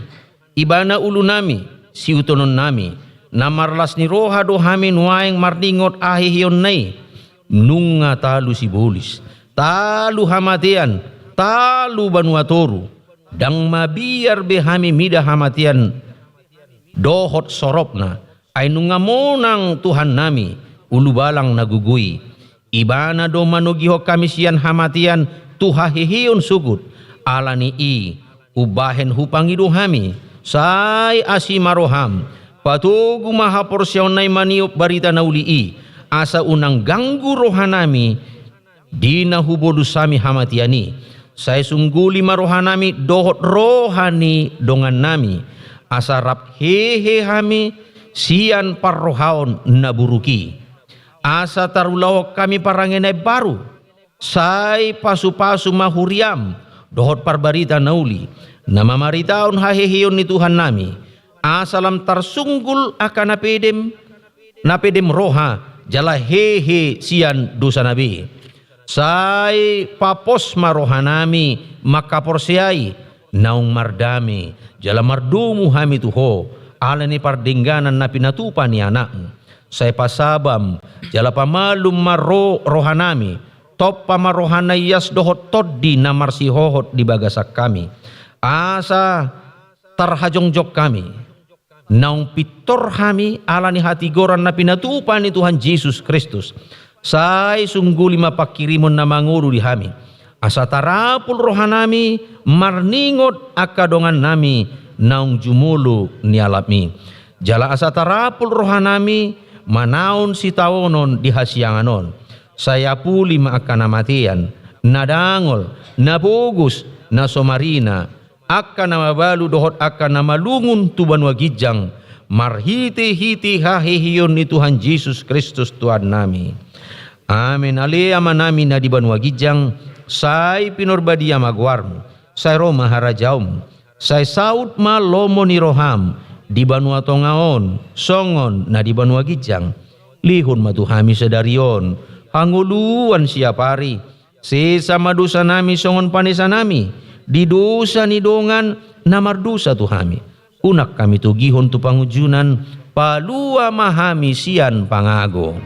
Ibana ulu nami. Si utonon nami. Namarlas ni roha dohami nuaeng marningot ahihiyon nay. Nunga talu si bolis. Talu hamatian. Talu banuatoru. Dang mabiar behami mida hamatian. Dohot soropna. Ay nunga monang Tuhan nami. Ulu balang nagugui. Ibana do manugiho kami siyan hamatian. Tuhahihiyon sugut. Ala ni i. Ubahen hupangido hami. Say asimaroham. Patugu maha porsyaon nay maniop barita na ulii. Asa unang ganggu rohanami. Di na hubodusami hamatiani. Saya sungguli marohanami dohot rohani dongan nami. Asa rap hehe hami. Sian parrohaon naburuki. Asa tarulawak kami parangenay baru. Say pasu-pasu mahuriam. Dohot parbarita na uli. Namamaritaon haheheyon ni Tuhan nami. Asalam tarsunggul akan napedem roha jala hehe sian dosa nabi. Say papos marohanami makaporsiai naung mardami jala mardumu hami tuho alani pardingganan na pinatupa ni anak. Say pasabam jala pamalum rohanami top pamarohanayas dohot toddi na marsihohot di bagasak kami. Asa tarhajongjok kami. Naung pitor hami alani hati goran na pinatupan ni Tuhan Yesus Kristus. Say sungguli mapakirimon na manguru di hami. Asa tarapul rohanami marningot akadongan nami naung jumulu ni alami. Jala asa tarapul rohanami manaon si taonon di hasianganon. Saya puli maakanamatian nadangol nabugus na somarina. Akan nama balu dohot akan nama lungun tuban wagijang marhiti-hiti hahihiyon ni Tuhan Yesus Kristus Tuhan nami. Amin. Ali ama nami na diban wagijang say pinorbadia magwarmo say Roma harajaum say saut ma lomo ni roham diban watongaon songon na diban wagijang lihun matuhami sedarion, hanguluan siapari, sesama dosa nami songon panesa nami, di dosa ni dongan namar dosa tuhami. Unak kami tu gihon tu pangujunan, palua mahami sian pangago.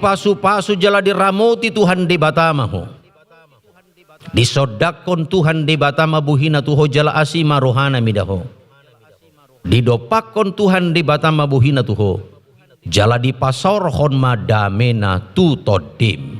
Pasu-pasu jala diramoti Tuhan di batamaho. Disodakon Tuhan di batama buhina tuho jala asima rohana midaho. Didopakon Tuhan di batama buhina tuho. Jala dipasorhon madamena tutodim.